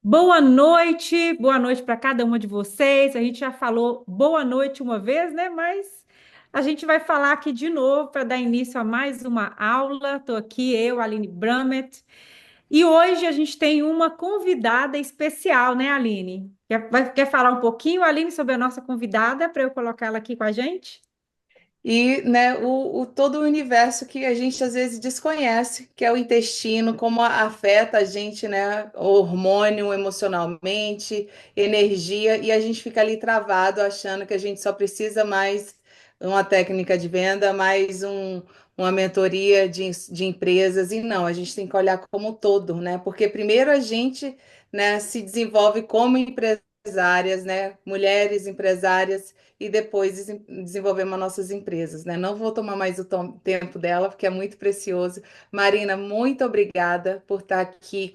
Boa noite para cada uma de vocês. A gente já falou boa noite uma vez, né? Mas a gente vai falar aqui de novo para dar início a mais uma aula. Estou aqui, eu, Aline Bramet, e hoje a gente tem uma convidada especial, né, Aline? Quer falar um pouquinho, Aline, sobre a nossa convidada para eu colocar ela aqui com a gente? E, né, todo o universo que a gente às vezes desconhece, que é o intestino, como afeta a gente, né, hormônio, emocionalmente, energia, e a gente fica ali travado achando que a gente só precisa mais uma técnica de venda, uma mentoria de empresas, e não, a gente tem que olhar como um todo, né, porque primeiro a gente, né, se desenvolve como empresárias, né, mulheres empresárias, e depois desenvolvemos nossas empresas, né? Não vou tomar mais o tempo dela, porque é muito precioso. Marina, muito obrigada por estar aqui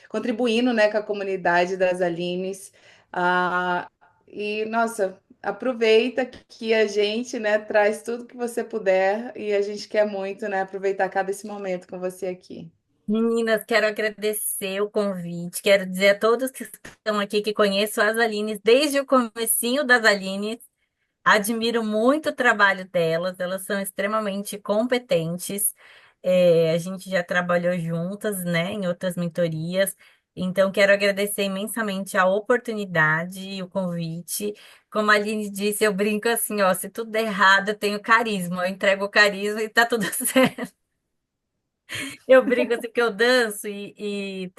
contribuindo, né, com a comunidade das Alines. Ah, e, nossa, aproveita que a gente, né, traz tudo que você puder e a gente quer muito, né, aproveitar cada esse momento com você aqui. Meninas, quero agradecer o convite. Quero dizer a todos que estão aqui que conheço as Alines desde o comecinho das Alines. Admiro muito o trabalho delas. Elas são extremamente competentes. A gente já trabalhou juntas, né, em outras mentorias. Então, quero agradecer imensamente a oportunidade e o convite. Como a Aline disse, eu brinco assim, ó, se tudo der errado, eu tenho carisma. Eu entrego o carisma e tá tudo certo. Eu brinco assim porque eu danço e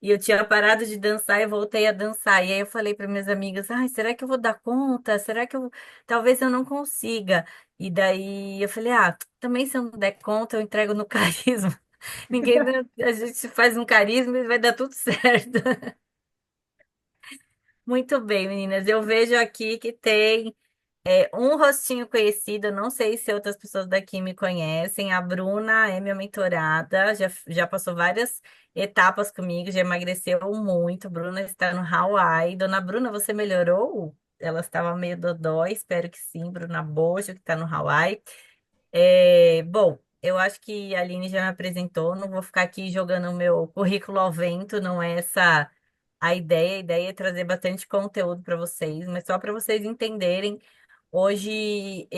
eu tinha parado de dançar e voltei a dançar. E aí eu falei para minhas amigas, ai, será que eu vou dar conta? Será que eu talvez eu não consiga? E daí eu falei, ah, também se eu não der conta, eu entrego no carisma. A gente faz um carisma e vai dar tudo certo. Muito bem, meninas. Eu vejo aqui que tem um rostinho conhecido, não sei se outras pessoas daqui me conhecem. A Bruna é minha mentorada, já passou várias etapas comigo, já emagreceu muito. Bruna está no Hawaii. Dona Bruna, você melhorou? Ela estava meio dodói, espero que sim. Bruna Bojo, que está no Hawaii. Bom, eu acho que a Aline já me apresentou, não vou ficar aqui jogando o meu currículo ao vento, não é essa a ideia. A ideia é trazer bastante conteúdo para vocês, mas só para vocês entenderem. Hoje,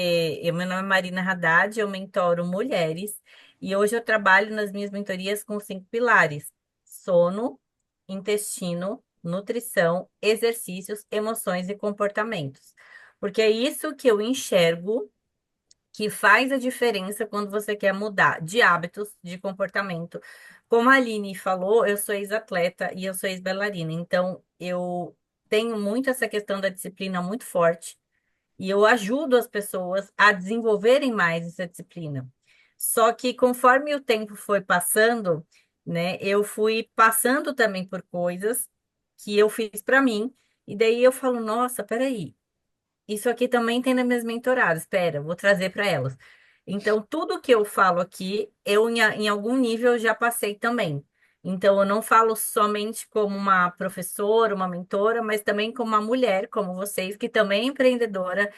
meu nome é Marina Haddad, eu mentoro mulheres e hoje eu trabalho nas minhas mentorias com 5 pilares: sono, intestino, nutrição, exercícios, emoções e comportamentos. Porque é isso que eu enxergo que faz a diferença quando você quer mudar de hábitos, de comportamento. Como a Aline falou, eu sou ex-atleta e eu sou ex-bailarina, então eu tenho muito essa questão da disciplina muito forte e eu ajudo as pessoas a desenvolverem mais essa disciplina. Só que conforme o tempo foi passando, né, eu fui passando também por coisas que eu fiz para mim, e daí eu falo, nossa, peraí, isso aqui também tem nas minhas mentoradas. Espera, eu vou trazer para elas. Então, tudo que eu falo aqui, eu em algum nível já passei também. Então, eu não falo somente como uma professora, uma mentora, mas também como uma mulher, como vocês, que também é empreendedora,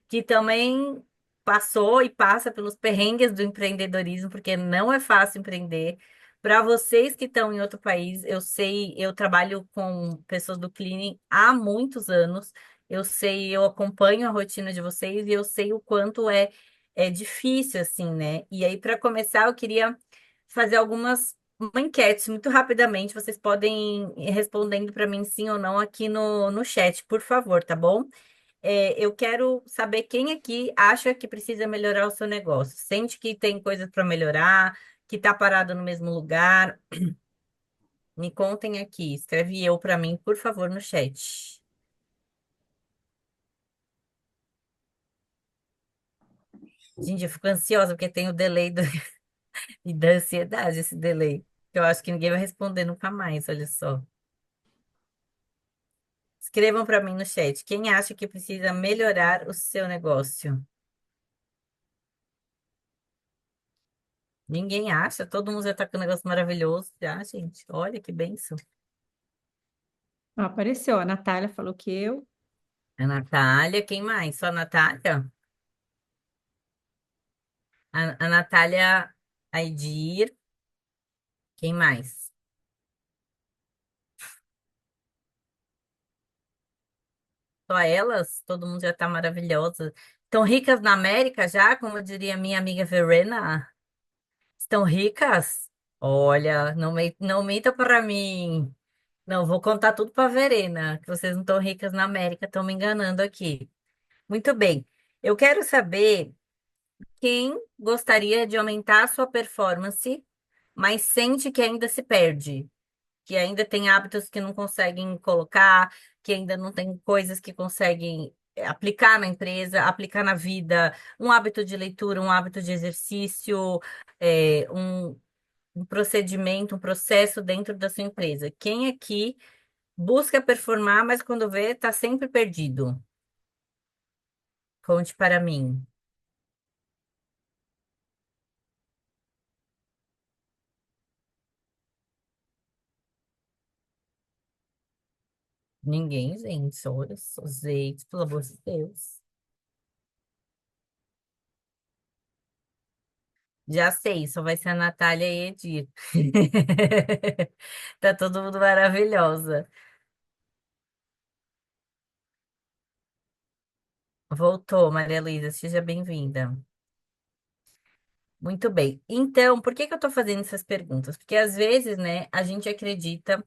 que também passou e passa pelos perrengues do empreendedorismo, porque não é fácil empreender. Para vocês que estão em outro país, eu sei, eu trabalho com pessoas do cleaning há muitos anos. Eu sei, eu acompanho a rotina de vocês e eu sei o quanto é difícil, assim, né? E aí, para começar, eu queria fazer uma enquete muito rapidamente. Vocês podem ir respondendo para mim sim ou não aqui no chat, por favor, tá bom? Eu quero saber quem aqui acha que precisa melhorar o seu negócio. Sente que tem coisas para melhorar, que está parado no mesmo lugar. Me contem aqui. Escreve eu para mim, por favor, no chat. Gente, eu fico ansiosa porque tem o delay e da ansiedade esse delay. Eu acho que ninguém vai responder nunca mais, olha só. Escrevam para mim no chat. Quem acha que precisa melhorar o seu negócio? Ninguém acha? Todo mundo já está com um negócio maravilhoso. Já, gente. Olha que bênção. Ah, apareceu, a Natália falou que eu. A Natália, quem mais? Só a Natália? A Natália Aidir. Quem mais? só elas, todo mundo já tá maravilhosa. Estão ricas na América já, como diria minha amiga Verena. Estão ricas? Olha, não minta para mim. Não, vou contar tudo para Verena, que vocês não estão ricas na América, estão me enganando aqui. Muito bem. Eu quero saber quem gostaria de aumentar a sua performance, mas sente que ainda se perde, que ainda tem hábitos que não conseguem colocar, que ainda não tem coisas que conseguem aplicar na empresa, aplicar na vida, um hábito de leitura, um hábito de exercício, um procedimento, um processo dentro da sua empresa. Quem aqui busca performar, mas quando vê, está sempre perdido? Conte para mim. Ninguém, gente, só gente, pelo amor de Deus. Já sei, só vai ser a Natália e a Edir. Tá todo mundo maravilhosa. Voltou, Maria Luísa, seja bem-vinda. Muito bem. Então, por que que eu tô fazendo essas perguntas? Porque às vezes, né, a gente acredita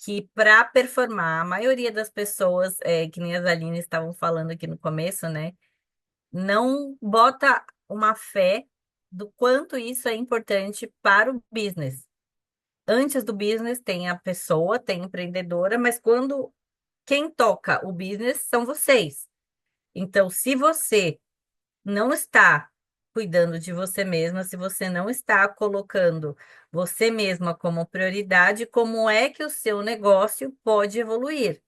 que para performar, a maioria das pessoas, que nem as Aline estavam falando aqui no começo, né, não bota uma fé do quanto isso é importante para o business. Antes do business tem a pessoa, tem a empreendedora, mas quando quem toca o business são vocês. Então, se você não está cuidando de você mesma, se você não está colocando você mesma como prioridade, como é que o seu negócio pode evoluir?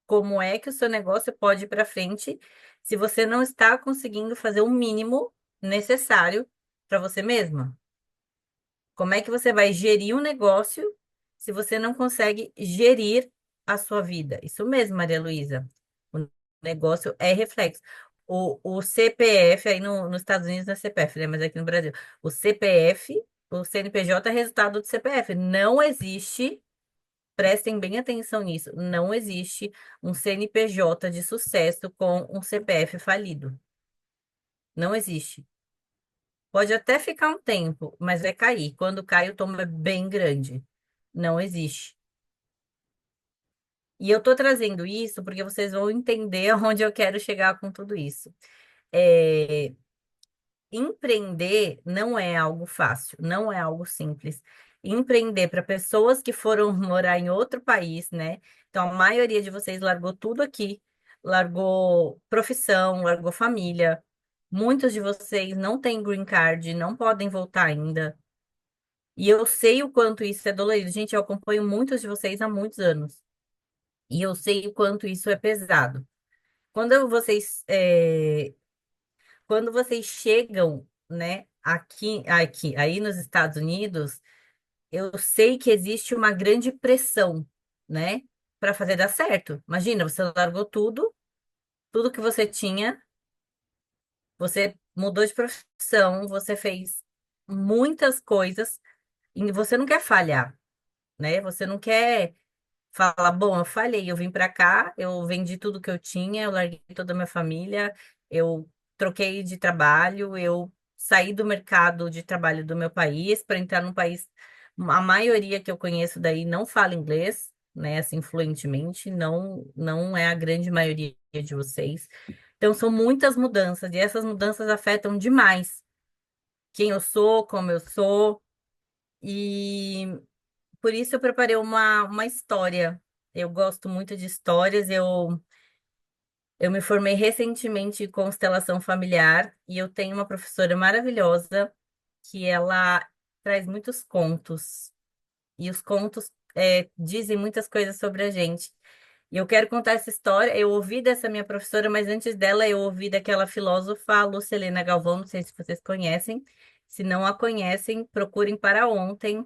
Como é que o seu negócio pode ir para frente se você não está conseguindo fazer o mínimo necessário para você mesma? Como é que você vai gerir um negócio se você não consegue gerir a sua vida? Isso mesmo, Maria Luísa. O negócio é reflexo. O CPF, aí nos Estados Unidos não é CPF, né? Mas aqui no Brasil, o CPF, o CNPJ é resultado do CPF. Não existe, prestem bem atenção nisso, não existe um CNPJ de sucesso com um CPF falido. Não existe. Pode até ficar um tempo, mas vai cair. Quando cai, o tombo é bem grande. Não existe. E eu tô trazendo isso porque vocês vão entender aonde eu quero chegar com tudo isso. É, Empreender não é algo fácil, não é algo simples. Empreender para pessoas que foram morar em outro país, né? Então, a maioria de vocês largou tudo aqui, largou profissão, largou família. Muitos de vocês não têm green card, não podem voltar ainda. E eu sei o quanto isso é dolorido. Gente, eu acompanho muitos de vocês há muitos anos. E eu sei o quanto isso é pesado. Quando quando vocês chegam, né, aí nos Estados Unidos, eu sei que existe uma grande pressão, né, para fazer dar certo. Imagina, você largou tudo, tudo que você tinha, você mudou de profissão, você fez muitas coisas e você não quer falhar, né? Você não quer fala, bom, eu falhei, eu vim para cá, eu vendi tudo que eu tinha, eu larguei toda a minha família, eu troquei de trabalho, eu saí do mercado de trabalho do meu país para entrar num país, a maioria que eu conheço daí não fala inglês, né, assim, fluentemente, não é a grande maioria de vocês. Então, são muitas mudanças, e essas mudanças afetam demais quem eu sou, como eu sou, e por isso eu preparei uma história. Eu gosto muito de histórias. Eu me formei recentemente em constelação familiar e eu tenho uma professora maravilhosa que ela traz muitos contos. E os contos dizem muitas coisas sobre a gente. E eu quero contar essa história. Eu ouvi dessa minha professora, mas antes dela eu ouvi daquela filósofa Lucilena Galvão. Não sei se vocês conhecem. Se não a conhecem, procurem para ontem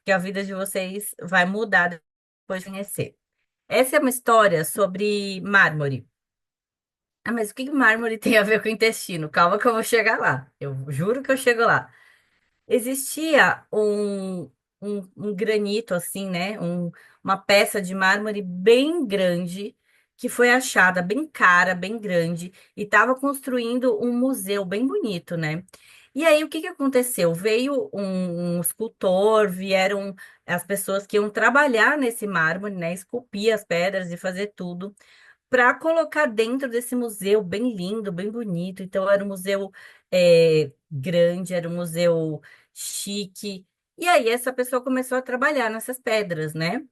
que a vida de vocês vai mudar depois de conhecer. Essa é uma história sobre mármore. Ah, mas o que que mármore tem a ver com intestino? Calma que eu vou chegar lá. Eu juro que eu chego lá. Existia um. um granito assim, né? Uma peça de mármore bem grande que foi achada, bem cara, bem grande, e estava construindo um museu bem bonito, né? E aí, o que que aconteceu? Veio um escultor, vieram as pessoas que iam trabalhar nesse mármore, né? Esculpir as pedras e fazer tudo para colocar dentro desse museu bem lindo, bem bonito. Então, era um museu grande, era um museu chique. E aí, essa pessoa começou a trabalhar nessas pedras, né?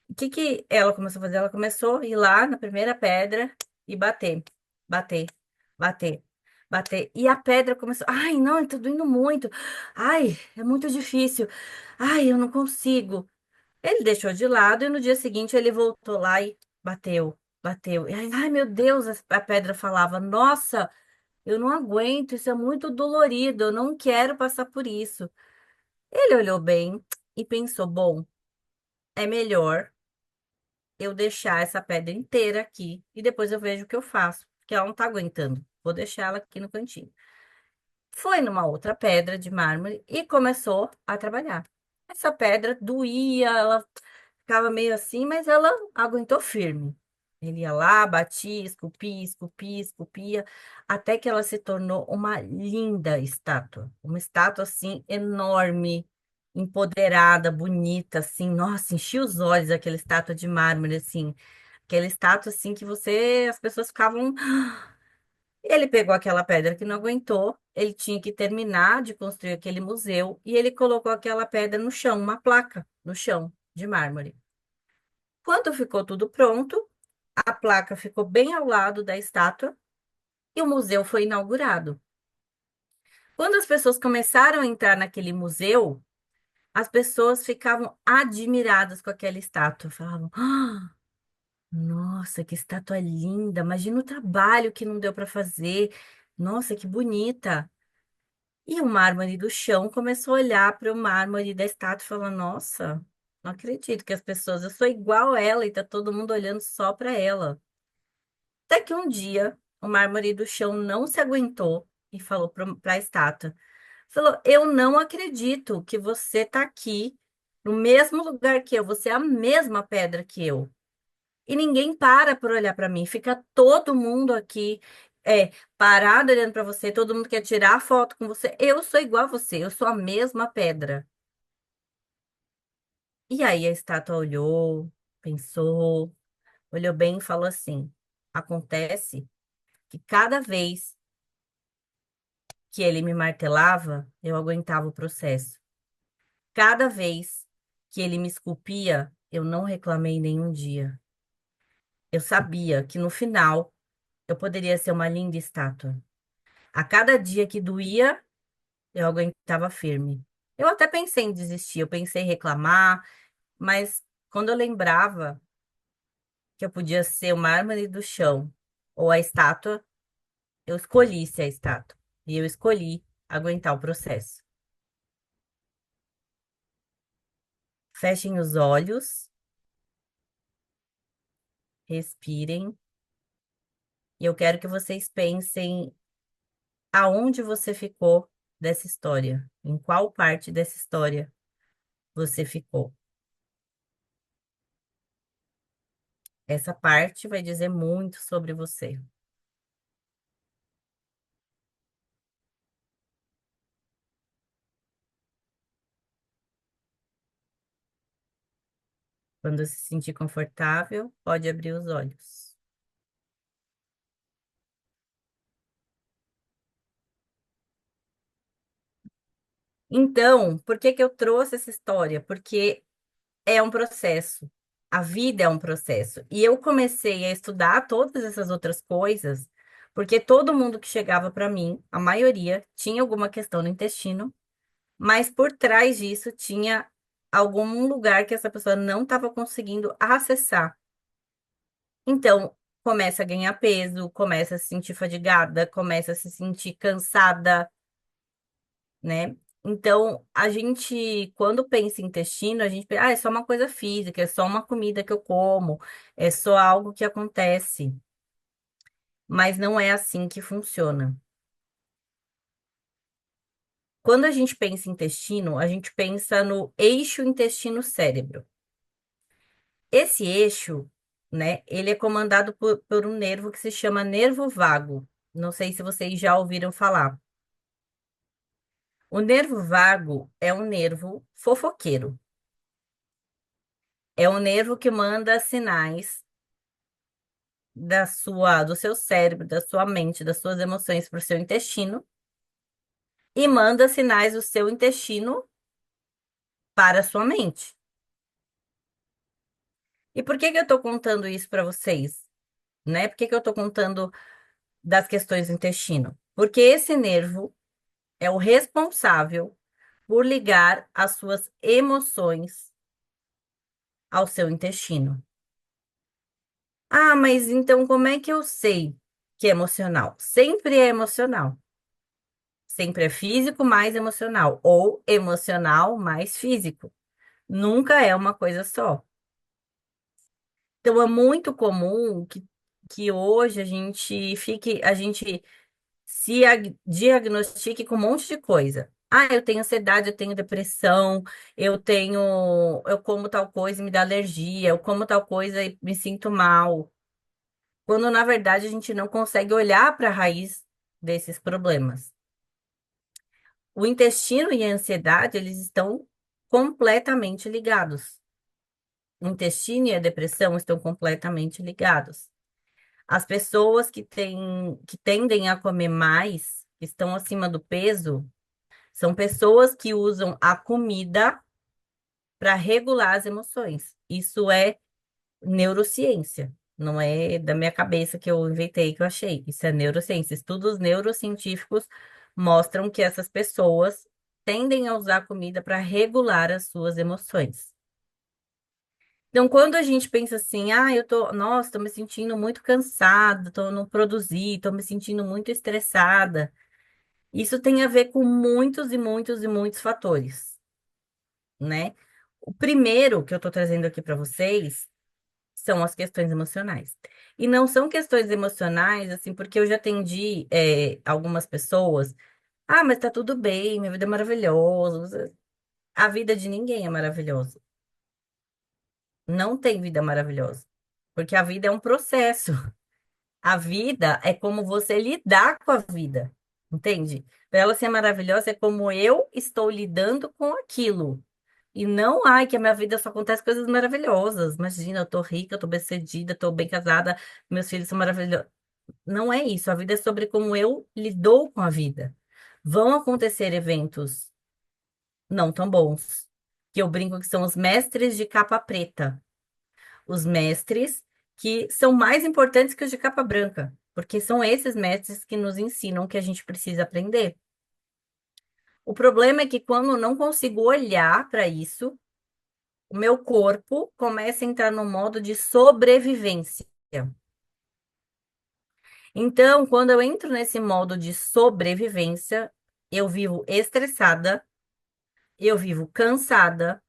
O que que ela começou a fazer? Ela começou a ir lá na primeira pedra e bater, bater, bater, bater. E a pedra começou. Ai, não, tá doendo muito. Ai, é muito difícil. Ai, eu não consigo. Ele deixou de lado e no dia seguinte ele voltou lá e bateu, bateu. E aí, ai, meu Deus, a pedra falava: Nossa, eu não aguento, isso é muito dolorido, eu não quero passar por isso. Ele olhou bem e pensou: Bom, é melhor eu deixar essa pedra inteira aqui e depois eu vejo o que eu faço, porque ela não tá aguentando. Vou deixar ela aqui no cantinho. Foi numa outra pedra de mármore e começou a trabalhar. Essa pedra doía, ela ficava meio assim, mas ela aguentou firme. Ele ia lá, batia, esculpia, esculpia, esculpia, até que ela se tornou uma linda estátua. Uma estátua assim enorme, empoderada, bonita, assim. Nossa, enchia os olhos aquela estátua de mármore, assim. Aquela estátua assim que as pessoas ficavam. Ele pegou aquela pedra que não aguentou, ele tinha que terminar de construir aquele museu e ele colocou aquela pedra no chão, uma placa no chão de mármore. Quando ficou tudo pronto, a placa ficou bem ao lado da estátua e o museu foi inaugurado. Quando as pessoas começaram a entrar naquele museu, as pessoas ficavam admiradas com aquela estátua, falavam: Nossa, que estátua linda! Imagina o trabalho que não deu para fazer. Nossa, que bonita! E o mármore do chão começou a olhar para o mármore da estátua e falou: Nossa, não acredito que as pessoas, eu sou igual a ela e tá todo mundo olhando só para ela. Até que um dia o mármore do chão não se aguentou e falou para a estátua: Falou, eu não acredito que você tá aqui no mesmo lugar que eu, você é a mesma pedra que eu. E ninguém para por olhar para mim. Fica todo mundo aqui parado olhando para você. Todo mundo quer tirar foto com você. Eu sou igual a você. Eu sou a mesma pedra. E aí a estátua olhou, pensou, olhou bem e falou assim: Acontece que cada vez que ele me martelava, eu aguentava o processo. Cada vez que ele me esculpia, eu não reclamei nenhum dia. Eu sabia que no final eu poderia ser uma linda estátua. A cada dia que doía, eu aguentava firme. Eu até pensei em desistir, eu pensei em reclamar, mas quando eu lembrava que eu podia ser o mármore do chão ou a estátua, eu escolhi ser a estátua. E eu escolhi aguentar o processo. Fechem os olhos, respirem, e eu quero que vocês pensem aonde você ficou dessa história, em qual parte dessa história você ficou. Essa parte vai dizer muito sobre você. Quando se sentir confortável, pode abrir os olhos. Então, por que que eu trouxe essa história? Porque é um processo. A vida é um processo. E eu comecei a estudar todas essas outras coisas, porque todo mundo que chegava para mim, a maioria, tinha alguma questão no intestino, mas por trás disso tinha algum lugar que essa pessoa não estava conseguindo acessar. Então, começa a ganhar peso, começa a se sentir fadigada, começa a se sentir cansada, né? Então, a gente, quando pensa em intestino, a gente pensa, é só uma coisa física, é só uma comida que eu como, é só algo que acontece. Mas não é assim que funciona. Quando a gente pensa em intestino, a gente pensa no eixo intestino-cérebro. Esse eixo, né, ele é comandado por um nervo que se chama nervo vago. Não sei se vocês já ouviram falar. O nervo vago é um nervo fofoqueiro. É um nervo que manda sinais do seu cérebro, da sua mente, das suas emoções para o seu intestino e manda sinais do seu intestino para a sua mente. E por que que eu estou contando isso para vocês? Né? Por que que eu estou contando das questões do intestino? Porque esse nervo é o responsável por ligar as suas emoções ao seu intestino. Ah, mas então como é que eu sei que é emocional? Sempre é emocional. Sempre é físico mais emocional, ou emocional mais físico. Nunca é uma coisa só. Então é muito comum que hoje a gente diagnostique com um monte de coisa. Ah, eu tenho ansiedade, eu tenho depressão, eu como tal coisa e me dá alergia, eu como tal coisa e me sinto mal. Quando na verdade a gente não consegue olhar para a raiz desses problemas. O intestino e a ansiedade, eles estão completamente ligados. O intestino e a depressão estão completamente ligados. As pessoas que tendem a comer mais, que estão acima do peso, são pessoas que usam a comida para regular as emoções. Isso é neurociência. Não é da minha cabeça que eu inventei, que eu achei. Isso é neurociência. Estudos neurocientíficos mostram que essas pessoas tendem a usar a comida para regular as suas emoções. Então, quando a gente pensa assim, ah, nossa, tô me sentindo muito cansada, tô não produzi, tô me sentindo muito estressada, isso tem a ver com muitos e muitos e muitos fatores, né? O primeiro que eu tô trazendo aqui para vocês são as questões emocionais. E não são questões emocionais, assim, porque eu já atendi algumas pessoas. Ah, mas tá tudo bem, minha vida é maravilhosa. A vida de ninguém é maravilhosa. Não tem vida maravilhosa. Porque a vida é um processo. A vida é como você lidar com a vida. Entende? Para ela ser maravilhosa, é como eu estou lidando com aquilo. E não, ai, que a minha vida só acontece coisas maravilhosas. Imagina, eu tô rica, eu tô bem-sucedida, tô bem casada, meus filhos são maravilhosos. Não é isso. A vida é sobre como eu lido com a vida. Vão acontecer eventos não tão bons, que eu brinco que são os mestres de capa preta. Os mestres que são mais importantes que os de capa branca, porque são esses mestres que nos ensinam o que a gente precisa aprender. O problema é que quando eu não consigo olhar para isso, o meu corpo começa a entrar no modo de sobrevivência. Então, quando eu entro nesse modo de sobrevivência, eu vivo estressada, eu vivo cansada,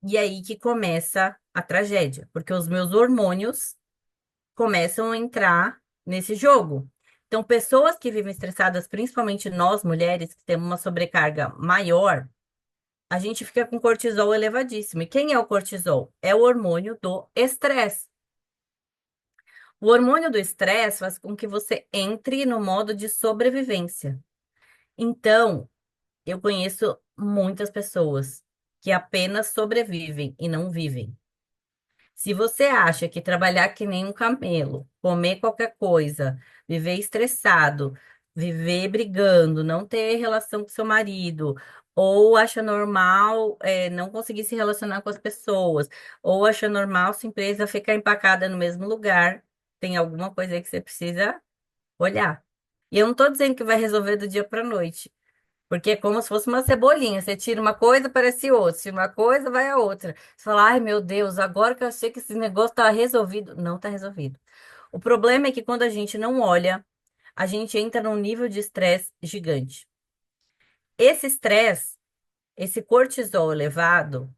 e aí que começa a tragédia, porque os meus hormônios começam a entrar nesse jogo. Então, pessoas que vivem estressadas, principalmente nós mulheres, que temos uma sobrecarga maior, a gente fica com cortisol elevadíssimo. E quem é o cortisol? É o hormônio do estresse. O hormônio do estresse faz com que você entre no modo de sobrevivência. Então, eu conheço muitas pessoas que apenas sobrevivem e não vivem. Se você acha que trabalhar que nem um camelo, comer qualquer coisa, viver estressado, viver brigando, não ter relação com seu marido, ou acha normal, não conseguir se relacionar com as pessoas, ou acha normal sua empresa ficar empacada no mesmo lugar, tem alguma coisa aí que você precisa olhar. E eu não estou dizendo que vai resolver do dia para a noite. Porque é como se fosse uma cebolinha. Você tira uma coisa, aparece outra. Tira uma coisa, vai a outra. Você fala, ai meu Deus, agora que eu achei que esse negócio tá resolvido. Não tá resolvido. O problema é que quando a gente não olha, a gente entra num nível de estresse gigante. Esse estresse, esse cortisol elevado,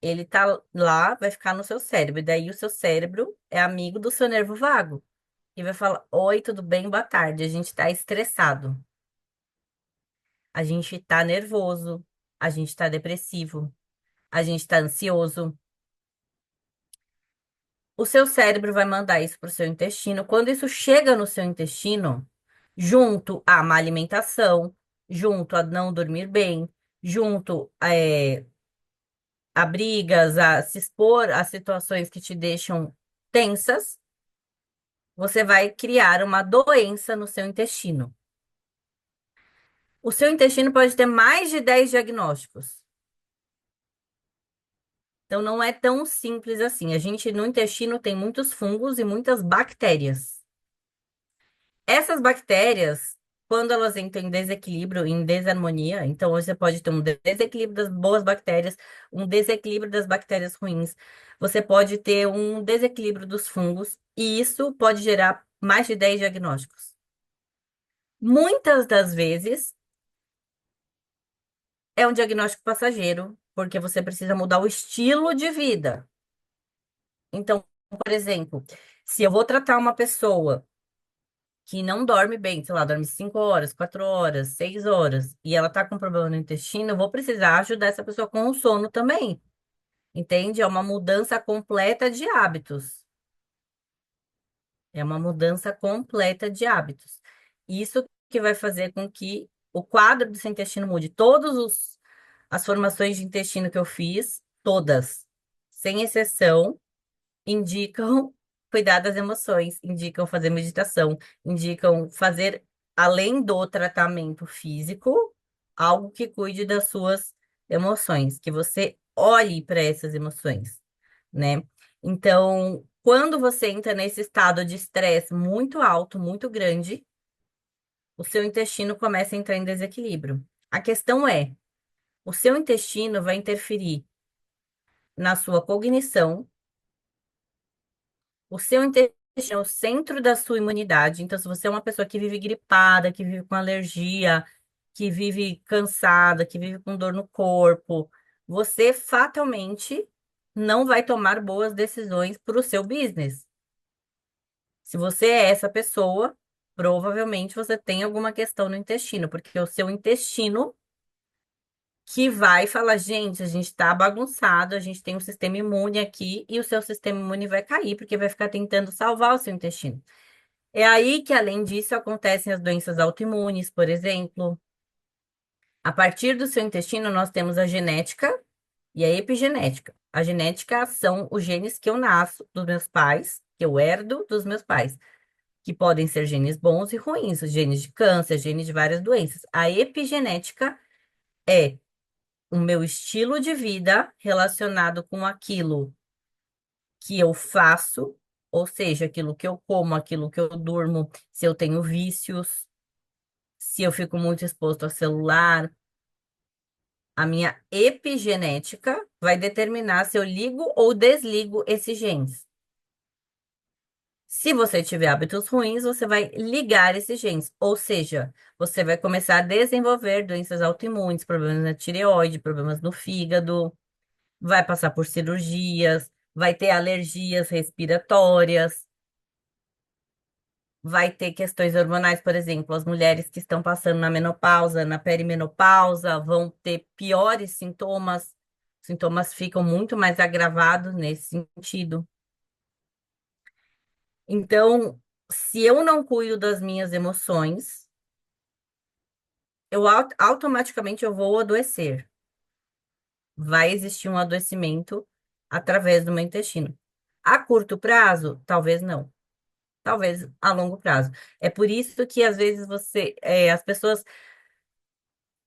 ele tá lá, vai ficar no seu cérebro. E daí o seu cérebro é amigo do seu nervo vago. E vai falar, oi, tudo bem? Boa tarde. A gente tá estressado. A gente está nervoso, a gente está depressivo, a gente está ansioso. O seu cérebro vai mandar isso para o seu intestino. Quando isso chega no seu intestino, junto à má alimentação, junto a não dormir bem, junto a brigas, a se expor a situações que te deixam tensas, você vai criar uma doença no seu intestino. O seu intestino pode ter mais de 10 diagnósticos. Então, não é tão simples assim. A gente, no intestino, tem muitos fungos e muitas bactérias. Essas bactérias, quando elas entram em desequilíbrio, em desarmonia, então você pode ter um desequilíbrio das boas bactérias, um desequilíbrio das bactérias ruins. Você pode ter um desequilíbrio dos fungos, e isso pode gerar mais de 10 diagnósticos. Muitas das vezes é um diagnóstico passageiro, porque você precisa mudar o estilo de vida. Então, por exemplo, se eu vou tratar uma pessoa que não dorme bem, sei lá, dorme 5 horas, 4 horas, 6 horas, e ela tá com problema no intestino, eu vou precisar ajudar essa pessoa com o sono também, entende? É uma mudança completa de hábitos. É uma mudança completa de hábitos. Isso que vai fazer com que o quadro do seu intestino mude. As formações de intestino que eu fiz, todas, sem exceção, indicam cuidar das emoções, indicam fazer meditação, indicam fazer, além do tratamento físico, algo que cuide das suas emoções, que você olhe para essas emoções, né? Então, quando você entra nesse estado de estresse muito alto, muito grande, o seu intestino começa a entrar em desequilíbrio. A questão é, o seu intestino vai interferir na sua cognição. O seu intestino é o centro da sua imunidade. Então, se você é uma pessoa que vive gripada, que vive com alergia, que vive cansada, que vive com dor no corpo, você fatalmente não vai tomar boas decisões para o seu business. Se você é essa pessoa, provavelmente você tem alguma questão no intestino, porque o seu intestino que vai falar, gente, a gente tá bagunçado, a gente tem um sistema imune aqui e o seu sistema imune vai cair, porque vai ficar tentando salvar o seu intestino. É aí que, além disso, acontecem as doenças autoimunes, por exemplo. A partir do seu intestino, nós temos a genética e a epigenética. A genética são os genes que eu nasço dos meus pais, que eu herdo dos meus pais, que podem ser genes bons e ruins, os genes de câncer, genes de várias doenças. A epigenética é o meu estilo de vida relacionado com aquilo que eu faço, ou seja, aquilo que eu como, aquilo que eu durmo, se eu tenho vícios, se eu fico muito exposto ao celular. A minha epigenética vai determinar se eu ligo ou desligo esses genes. Se você tiver hábitos ruins, você vai ligar esses genes, ou seja, você vai começar a desenvolver doenças autoimunes, problemas na tireoide, problemas no fígado, vai passar por cirurgias, vai ter alergias respiratórias, vai ter questões hormonais, por exemplo, as mulheres que estão passando na menopausa, na perimenopausa, vão ter piores sintomas, sintomas ficam muito mais agravados nesse sentido. Então, se eu não cuido das minhas emoções, automaticamente eu vou adoecer. Vai existir um adoecimento através do meu intestino. A curto prazo, talvez não. Talvez a longo prazo. É por isso que às vezes as pessoas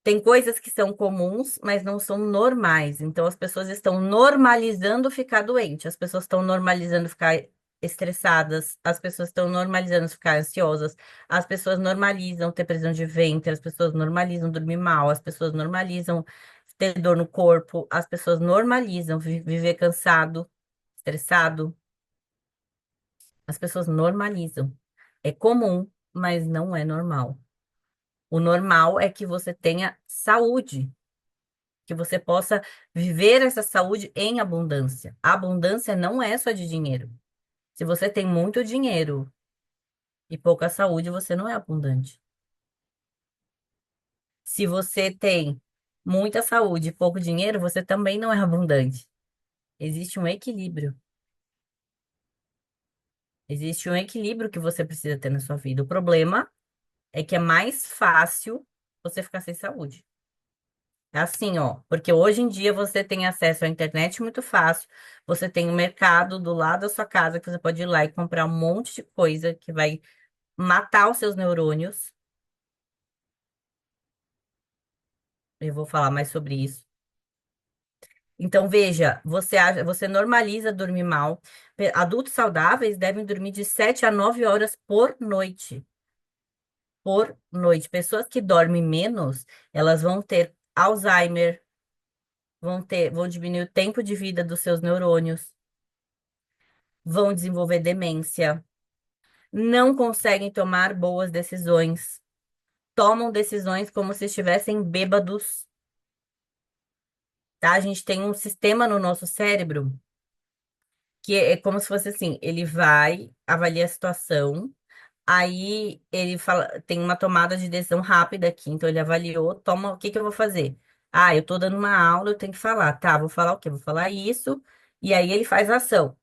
têm coisas que são comuns, mas não são normais. Então as pessoas estão normalizando ficar doente, as pessoas estão normalizando ficar estressadas, as pessoas estão normalizando ficar ansiosas, as pessoas normalizam ter prisão de ventre, as pessoas normalizam dormir mal, as pessoas normalizam ter dor no corpo, as pessoas normalizam viver cansado, estressado. As pessoas normalizam. É comum, mas não é normal. O normal é que você tenha saúde, que você possa viver essa saúde em abundância. A abundância não é só de dinheiro. Se você tem muito dinheiro e pouca saúde, você não é abundante. Se você tem muita saúde e pouco dinheiro, você também não é abundante. Existe um equilíbrio. Existe um equilíbrio que você precisa ter na sua vida. O problema é que é mais fácil você ficar sem saúde. É assim, ó, porque hoje em dia você tem acesso à internet muito fácil, você tem um mercado do lado da sua casa que você pode ir lá e comprar um monte de coisa que vai matar os seus neurônios. Eu vou falar mais sobre isso. Então, veja, você normaliza dormir mal. Adultos saudáveis devem dormir de 7 a 9 horas por noite. Por noite. Pessoas que dormem menos, elas vão ter Alzheimer, vão diminuir o tempo de vida dos seus neurônios, vão desenvolver demência, não conseguem tomar boas decisões, tomam decisões como se estivessem bêbados, tá? A gente tem um sistema no nosso cérebro que é como se fosse assim, ele vai, avalia a situação, aí ele fala, tem uma tomada de decisão rápida aqui, então ele avaliou, toma, o que que eu vou fazer? Ah, eu tô dando uma aula, eu tenho que falar, tá, vou falar o quê? Vou falar isso, e aí ele faz a ação.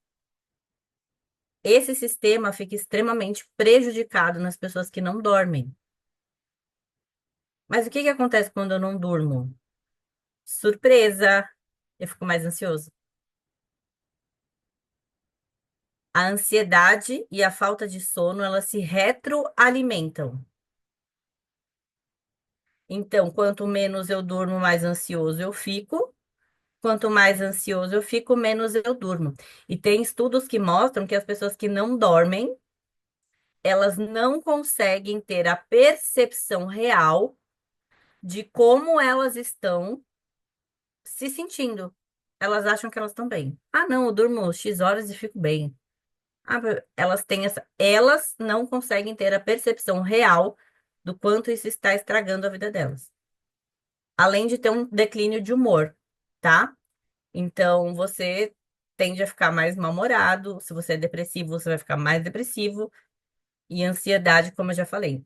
Esse sistema fica extremamente prejudicado nas pessoas que não dormem. Mas o que que acontece quando eu não durmo? Surpresa! Eu fico mais ansioso. A ansiedade e a falta de sono, elas se retroalimentam. Então, quanto menos eu durmo, mais ansioso eu fico. Quanto mais ansioso eu fico, menos eu durmo. E tem estudos que mostram que as pessoas que não dormem, elas não conseguem ter a percepção real de como elas estão se sentindo. Elas acham que elas estão bem. Ah, não, eu durmo X horas e fico bem. Ah, elas têm elas não conseguem ter a percepção real do quanto isso está estragando a vida delas. Além de ter um declínio de humor, tá? Então, você tende a ficar mais mal-humorado. Se você é depressivo, você vai ficar mais depressivo. E ansiedade, como eu já falei.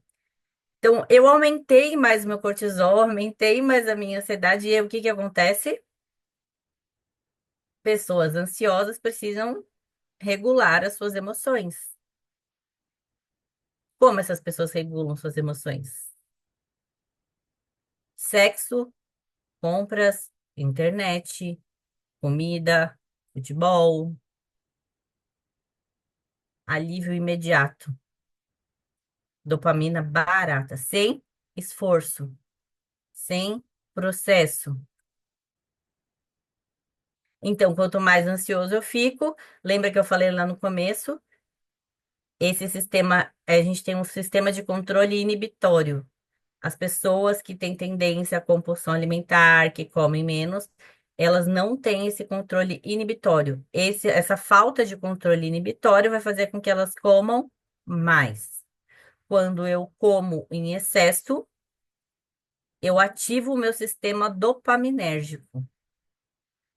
Então, eu aumentei mais o meu cortisol, aumentei mais a minha ansiedade. E aí, o que que acontece? Pessoas ansiosas precisam regular as suas emoções. Como essas pessoas regulam suas emoções? Sexo, compras, internet, comida, futebol, alívio imediato, dopamina barata, sem esforço, sem processo. Então, quanto mais ansioso eu fico, lembra que eu falei lá no começo? Esse sistema, a gente tem um sistema de controle inibitório. As pessoas que têm tendência à compulsão alimentar, que comem menos, elas não têm esse controle inibitório. Essa falta de controle inibitório vai fazer com que elas comam mais. Quando eu como em excesso, eu ativo o meu sistema dopaminérgico,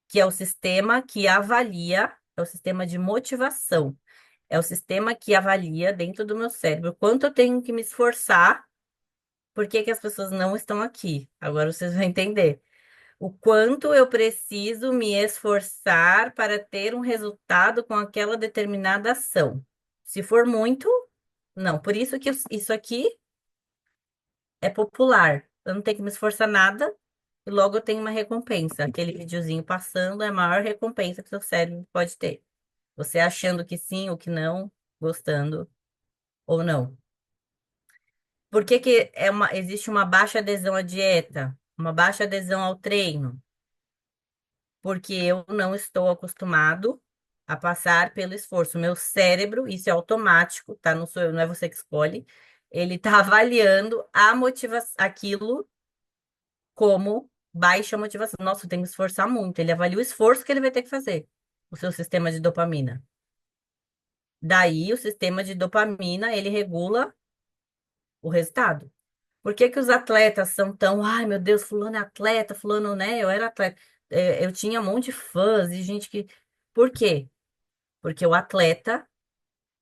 que é o sistema que avalia, é o sistema de motivação. É o sistema que avalia dentro do meu cérebro quanto eu tenho que me esforçar. Por que que as pessoas não estão aqui? Agora vocês vão entender. O quanto eu preciso me esforçar para ter um resultado com aquela determinada ação. Se for muito, não. Por isso que isso aqui é popular. Eu não tenho que me esforçar nada e logo eu tenho uma recompensa. Aquele videozinho passando é a maior recompensa que seu cérebro pode ter. Você achando que sim ou que não, gostando ou não. Por que que existe uma baixa adesão à dieta, uma baixa adesão ao treino? Porque eu não estou acostumado a passar pelo esforço. Meu cérebro, isso é automático, tá? Não sou eu, não é você que escolhe. Ele tá avaliando a motivação, aquilo como baixa motivação. Nossa, eu tenho que esforçar muito. Ele avalia o esforço que ele vai ter que fazer, o seu sistema de dopamina. Daí, o sistema de dopamina, ele regula o resultado. Por que que os atletas são tão, ai meu Deus, fulano é atleta, fulano, né? Eu era atleta. Eu tinha um monte de fãs e gente que. Por quê? Porque o atleta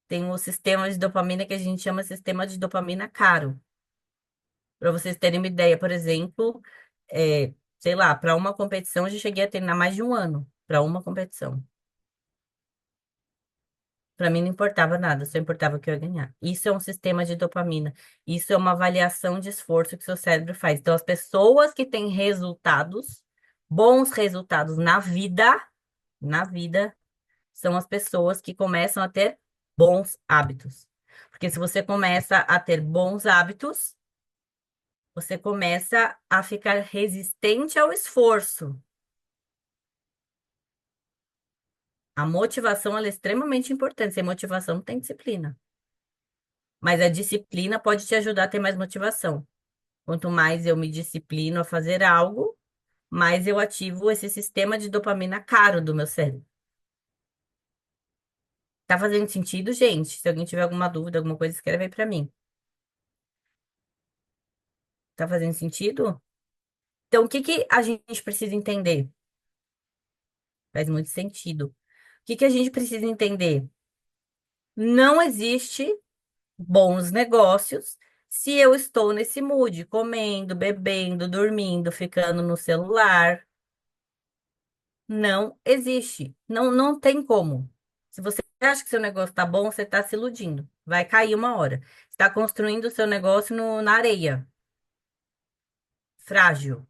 tem um sistema de dopamina que a gente chama sistema de dopamina caro. Para vocês terem uma ideia, por exemplo, sei lá, para uma competição eu já cheguei a treinar mais de um ano para uma competição. Para mim não importava nada, só importava o que eu ia ganhar. Isso é um sistema de dopamina. Isso é uma avaliação de esforço que seu cérebro faz. Então, as pessoas que têm resultados, bons resultados na vida, são as pessoas que começam a ter bons hábitos. Porque se você começa a ter bons hábitos, você começa a ficar resistente ao esforço. A motivação, ela é extremamente importante. Sem motivação, não tem disciplina. Mas a disciplina pode te ajudar a ter mais motivação. Quanto mais eu me disciplino a fazer algo, mais eu ativo esse sistema de dopamina caro do meu cérebro. Tá fazendo sentido, gente? Se alguém tiver alguma dúvida, alguma coisa, escreve aí pra mim. Tá fazendo sentido? Então, o que que a gente precisa entender? Faz muito sentido. O que que a gente precisa entender? Não existe bons negócios se eu estou nesse mood, comendo, bebendo, dormindo, ficando no celular. Não existe. Não, não tem como. Se você acha que seu negócio tá bom, você está se iludindo. Vai cair uma hora. Está construindo o seu negócio na areia, frágil.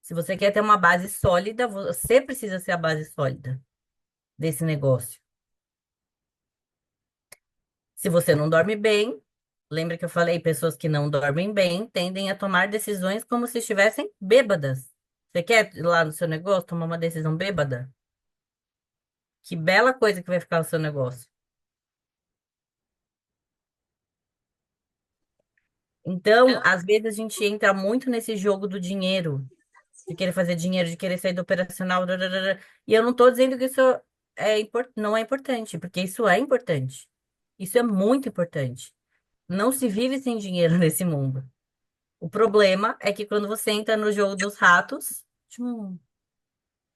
Se você quer ter uma base sólida, você precisa ser a base sólida desse negócio. Se você não dorme bem, lembra que eu falei, pessoas que não dormem bem tendem a tomar decisões como se estivessem bêbadas. Você quer ir lá no seu negócio tomar uma decisão bêbada? Que bela coisa que vai ficar o seu negócio. Então, às vezes a gente entra muito nesse jogo do dinheiro, de querer fazer dinheiro, de querer sair do operacional, dararara. E eu não estou dizendo que isso não é importante, porque isso é importante. Isso é muito importante. Não se vive sem dinheiro nesse mundo. O problema é que quando você entra no jogo dos ratos,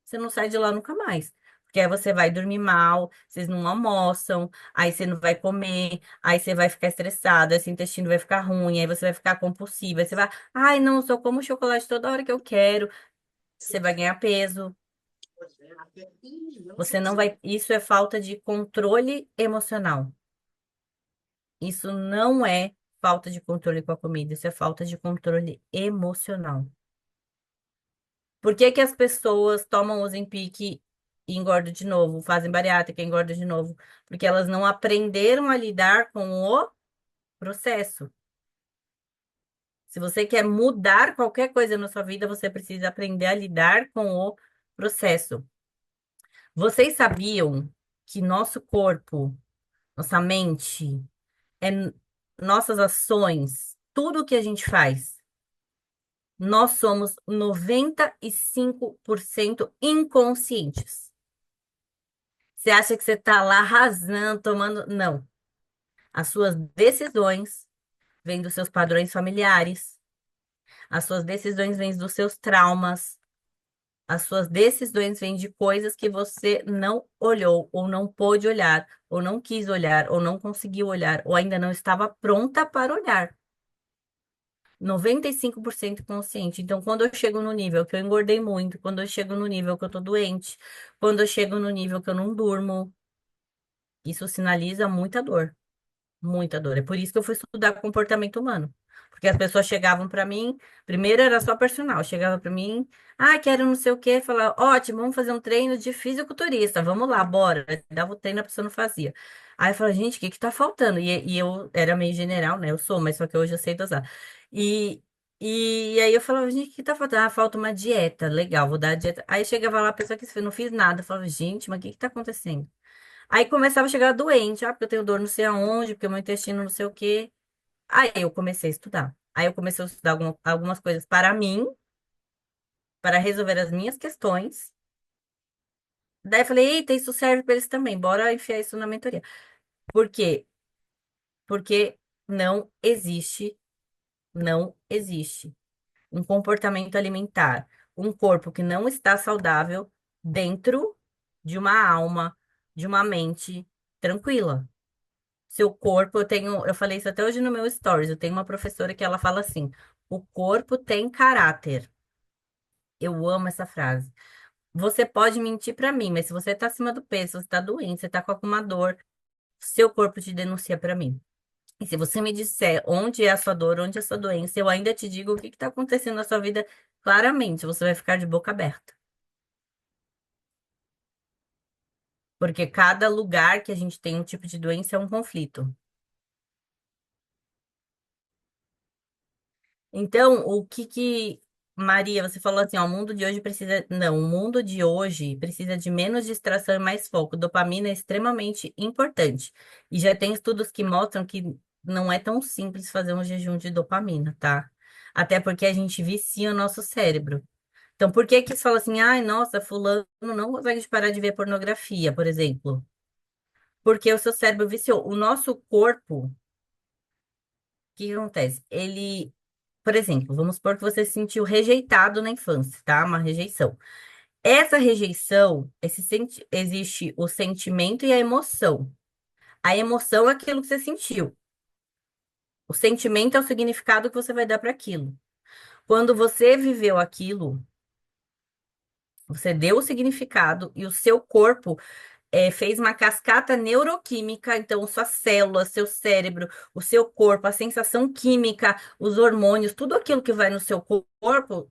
você não sai de lá nunca mais. Porque aí você vai dormir mal, vocês não almoçam, aí você não vai comer, aí você vai ficar estressado, aí seu intestino vai ficar ruim, aí você vai ficar compulsivo, aí você vai, ai, não, só como chocolate toda hora que eu quero. Você vai ganhar peso. Você não vai. Isso é falta de controle emocional. Isso não é falta de controle com a comida, isso é falta de controle emocional. Por que que as pessoas tomam Ozempic e engordam de novo, fazem bariátrica e engordam de novo? Porque elas não aprenderam a lidar com o processo. Se você quer mudar qualquer coisa na sua vida, você precisa aprender a lidar com o processo. Vocês sabiam que nosso corpo, nossa mente, é nossas ações, tudo o que a gente faz, nós somos 95% inconscientes. Você acha que você está lá arrasando, tomando. Não. As suas decisões vêm dos seus padrões familiares, as suas decisões vêm dos seus traumas, as suas decisões vêm de coisas que você não olhou, ou não pôde olhar, ou não quis olhar, ou não conseguiu olhar, ou ainda não estava pronta para olhar. 95% consciente. Então, quando eu chego no nível que eu engordei muito, quando eu chego no nível que eu tô doente, quando eu chego no nível que eu não durmo, isso sinaliza muita dor. Muita dor. É por isso que eu fui estudar comportamento humano. Porque as pessoas chegavam para mim, primeiro era só personal, chegava para mim, quero não sei o quê, falava, ótimo, vamos fazer um treino de fisiculturista, vamos lá, bora. Dava o treino, a pessoa não fazia. Aí eu falava, gente, o que que tá faltando? E eu era meio general, né? Eu sou, mas só que hoje eu sei dosar. E, e aí eu falava, gente, o que que tá faltando? Ah, falta uma dieta, legal, vou dar a dieta. Aí chegava lá, a pessoa que não fiz nada, eu falava, gente, mas o que que tá acontecendo? Aí começava a chegar doente, porque eu tenho dor não sei aonde, porque o meu intestino não sei o quê. Aí eu comecei a estudar. Aí eu comecei a estudar algumas coisas para mim, para resolver as minhas questões. Daí eu falei, eita, isso serve para eles também, bora enfiar isso na mentoria. Por quê? Porque não existe um comportamento alimentar, um corpo que não está saudável dentro de uma alma, de uma mente tranquila. Seu corpo, eu falei isso até hoje no meu stories, eu tenho uma professora que ela fala assim, O corpo tem caráter. Eu amo essa frase. Você pode mentir pra mim, mas se você tá acima do peso, se você tá doente, você tá com alguma dor, seu corpo te denuncia pra mim. E se você me disser onde é a sua dor, onde é a sua doença, eu ainda te digo o que está acontecendo na sua vida claramente. Você vai ficar de boca aberta. Porque cada lugar que a gente tem um tipo de doença é um conflito. Então, Maria, você falou assim, ó, o mundo de hoje precisa, não, o mundo de hoje precisa de menos distração e mais foco. Dopamina é extremamente importante. E já tem estudos que mostram que não é tão simples fazer um jejum de dopamina, tá? Até porque a gente vicia o nosso cérebro. Então, por que que se fala assim, ai, nossa, fulano não consegue parar de ver pornografia, por exemplo? Porque o seu cérebro viciou. O nosso corpo, o que que acontece? Ele, por exemplo, vamos supor que você se sentiu rejeitado na infância, tá? Uma rejeição. Essa rejeição, existe o sentimento e a emoção. A emoção é aquilo que você sentiu. O sentimento é o significado que você vai dar para aquilo. Quando você viveu aquilo, você deu o significado e o seu corpo fez uma cascata neuroquímica, então suas células, seu cérebro, o seu corpo, a sensação química, os hormônios, tudo aquilo que vai no seu corpo,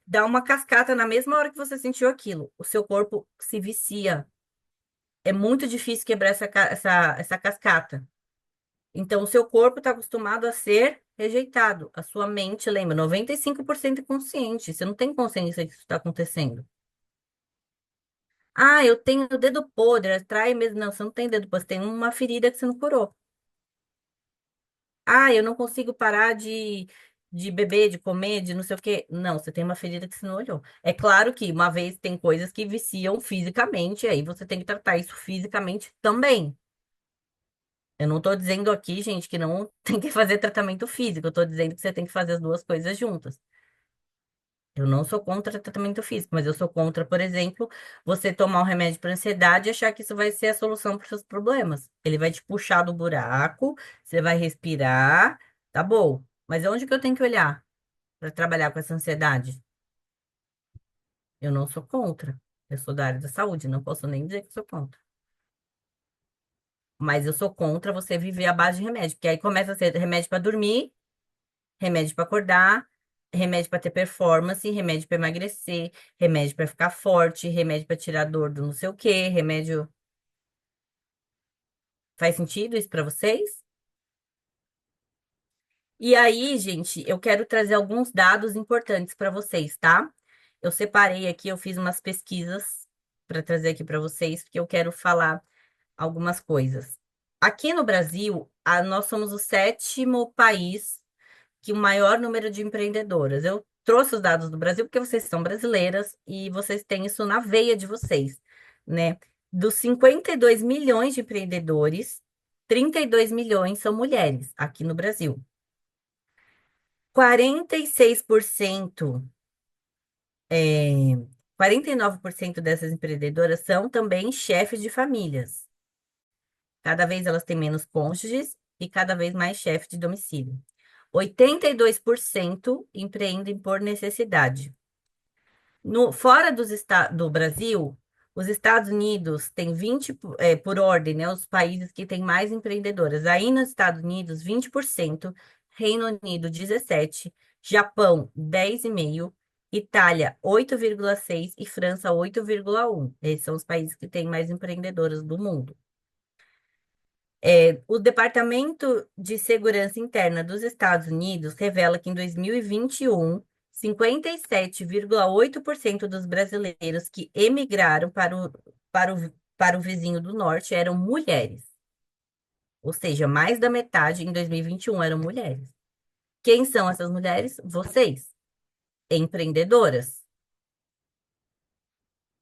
dá uma cascata na mesma hora que você sentiu aquilo. O seu corpo se vicia. É muito difícil quebrar essa cascata. Então, o seu corpo está acostumado a ser rejeitado. A sua mente, lembra, 95% é consciente. Você não tem consciência que isso está acontecendo. Ah, eu tenho o dedo podre, atrai mesmo. Não, você não tem dedo podre, você tem uma ferida que você não curou. Ah, eu não consigo parar de beber, de comer, de não sei o quê. Não, você tem uma ferida que você não olhou. É claro que uma vez tem coisas que viciam fisicamente, aí você tem que tratar isso fisicamente também. Eu não tô dizendo aqui, gente, que não tem que fazer tratamento físico. Eu tô dizendo que você tem que fazer as duas coisas juntas. Eu não sou contra tratamento físico, mas eu sou contra, por exemplo, você tomar um remédio para ansiedade e achar que isso vai ser a solução para os seus problemas. Ele vai te puxar do buraco, você vai respirar, tá bom. Mas onde que eu tenho que olhar para trabalhar com essa ansiedade? Eu não sou contra. Eu sou da área da saúde, não posso nem dizer que sou contra. Mas eu sou contra você viver à base de remédio, porque aí começa a ser remédio para dormir, remédio para acordar, remédio para ter performance, remédio para emagrecer, remédio para ficar forte, remédio para tirar dor do não sei o quê, remédio. Faz sentido isso para vocês? E aí, gente, eu quero trazer alguns dados importantes para vocês, tá? Eu separei aqui, eu fiz umas pesquisas para trazer aqui para vocês, porque eu quero falar algumas coisas. Aqui no Brasil, nós somos o sétimo país que o maior número de empreendedoras. Eu trouxe os dados do Brasil porque vocês são brasileiras e vocês têm isso na veia de vocês, né? Dos 52 milhões de empreendedores, 32 milhões são mulheres aqui no Brasil. 46%, é, 49% dessas empreendedoras são também chefes de famílias. Cada vez elas têm menos cônjuges e cada vez mais chefes de domicílio. 82% empreendem por necessidade. Fora do Brasil, os Estados Unidos têm 20, por ordem, né, os países que têm mais empreendedoras. Aí nos Estados Unidos, 20%, Reino Unido, 17%, Japão, 10,5%, Itália, 8,6% e França, 8,1%. Esses são os países que têm mais empreendedoras do mundo. O Departamento de Segurança Interna dos Estados Unidos revela que em 2021, 57,8% dos brasileiros que emigraram para o vizinho do norte eram mulheres. Ou seja, mais da metade em 2021 eram mulheres. Quem são essas mulheres? Vocês, empreendedoras.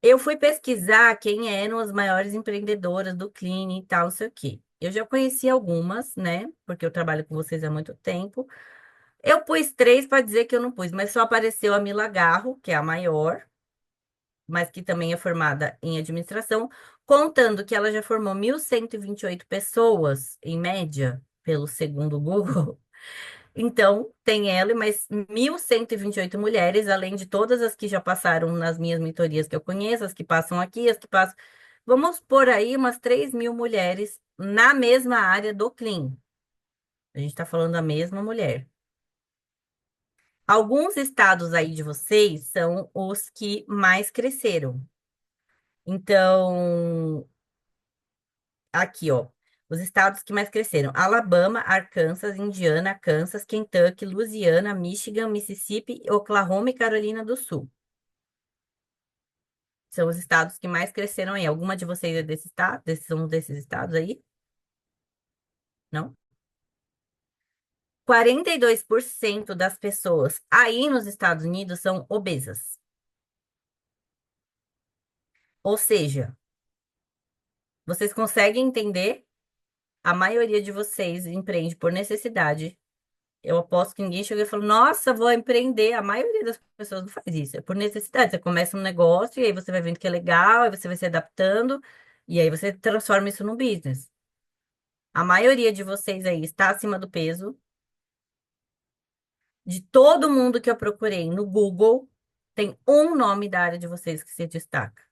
Eu fui pesquisar quem eram as maiores empreendedoras do Clean e tal, não sei o quê. Eu já conheci algumas, né? Porque eu trabalho com vocês há muito tempo. Eu pus três para dizer que eu não pus, mas só apareceu a Mila Garro, que é a maior, mas que também é formada em administração, contando que ela já formou 1.128 pessoas, em média, pelo segundo Google. Então, tem ela e mais 1.128 mulheres, além de todas as que já passaram nas minhas mentorias que eu conheço, as que passam aqui, as que passam. Vamos por aí umas 3.000 mulheres na mesma área do Clean. A gente está falando da mesma mulher. Alguns estados aí de vocês são os que mais cresceram. Então, aqui, ó. Os estados que mais cresceram: Alabama, Arkansas, Indiana, Kansas, Kentucky, Louisiana, Michigan, Mississippi, Oklahoma e Carolina do Sul. São os estados que mais cresceram aí. Alguma de vocês é desse estado? São desses estados aí? Não? 42% das pessoas aí nos Estados Unidos são obesas. Ou seja, vocês conseguem entender? A maioria de vocês empreende por necessidade. Eu aposto que ninguém chega e fala, nossa, vou empreender. A maioria das pessoas não faz isso. É por necessidade. Você começa um negócio e aí você vai vendo que é legal, aí você vai se adaptando, e aí você transforma isso num business. A maioria de vocês aí está acima do peso. De todo mundo que eu procurei no Google, tem um nome da área de vocês que se destaca.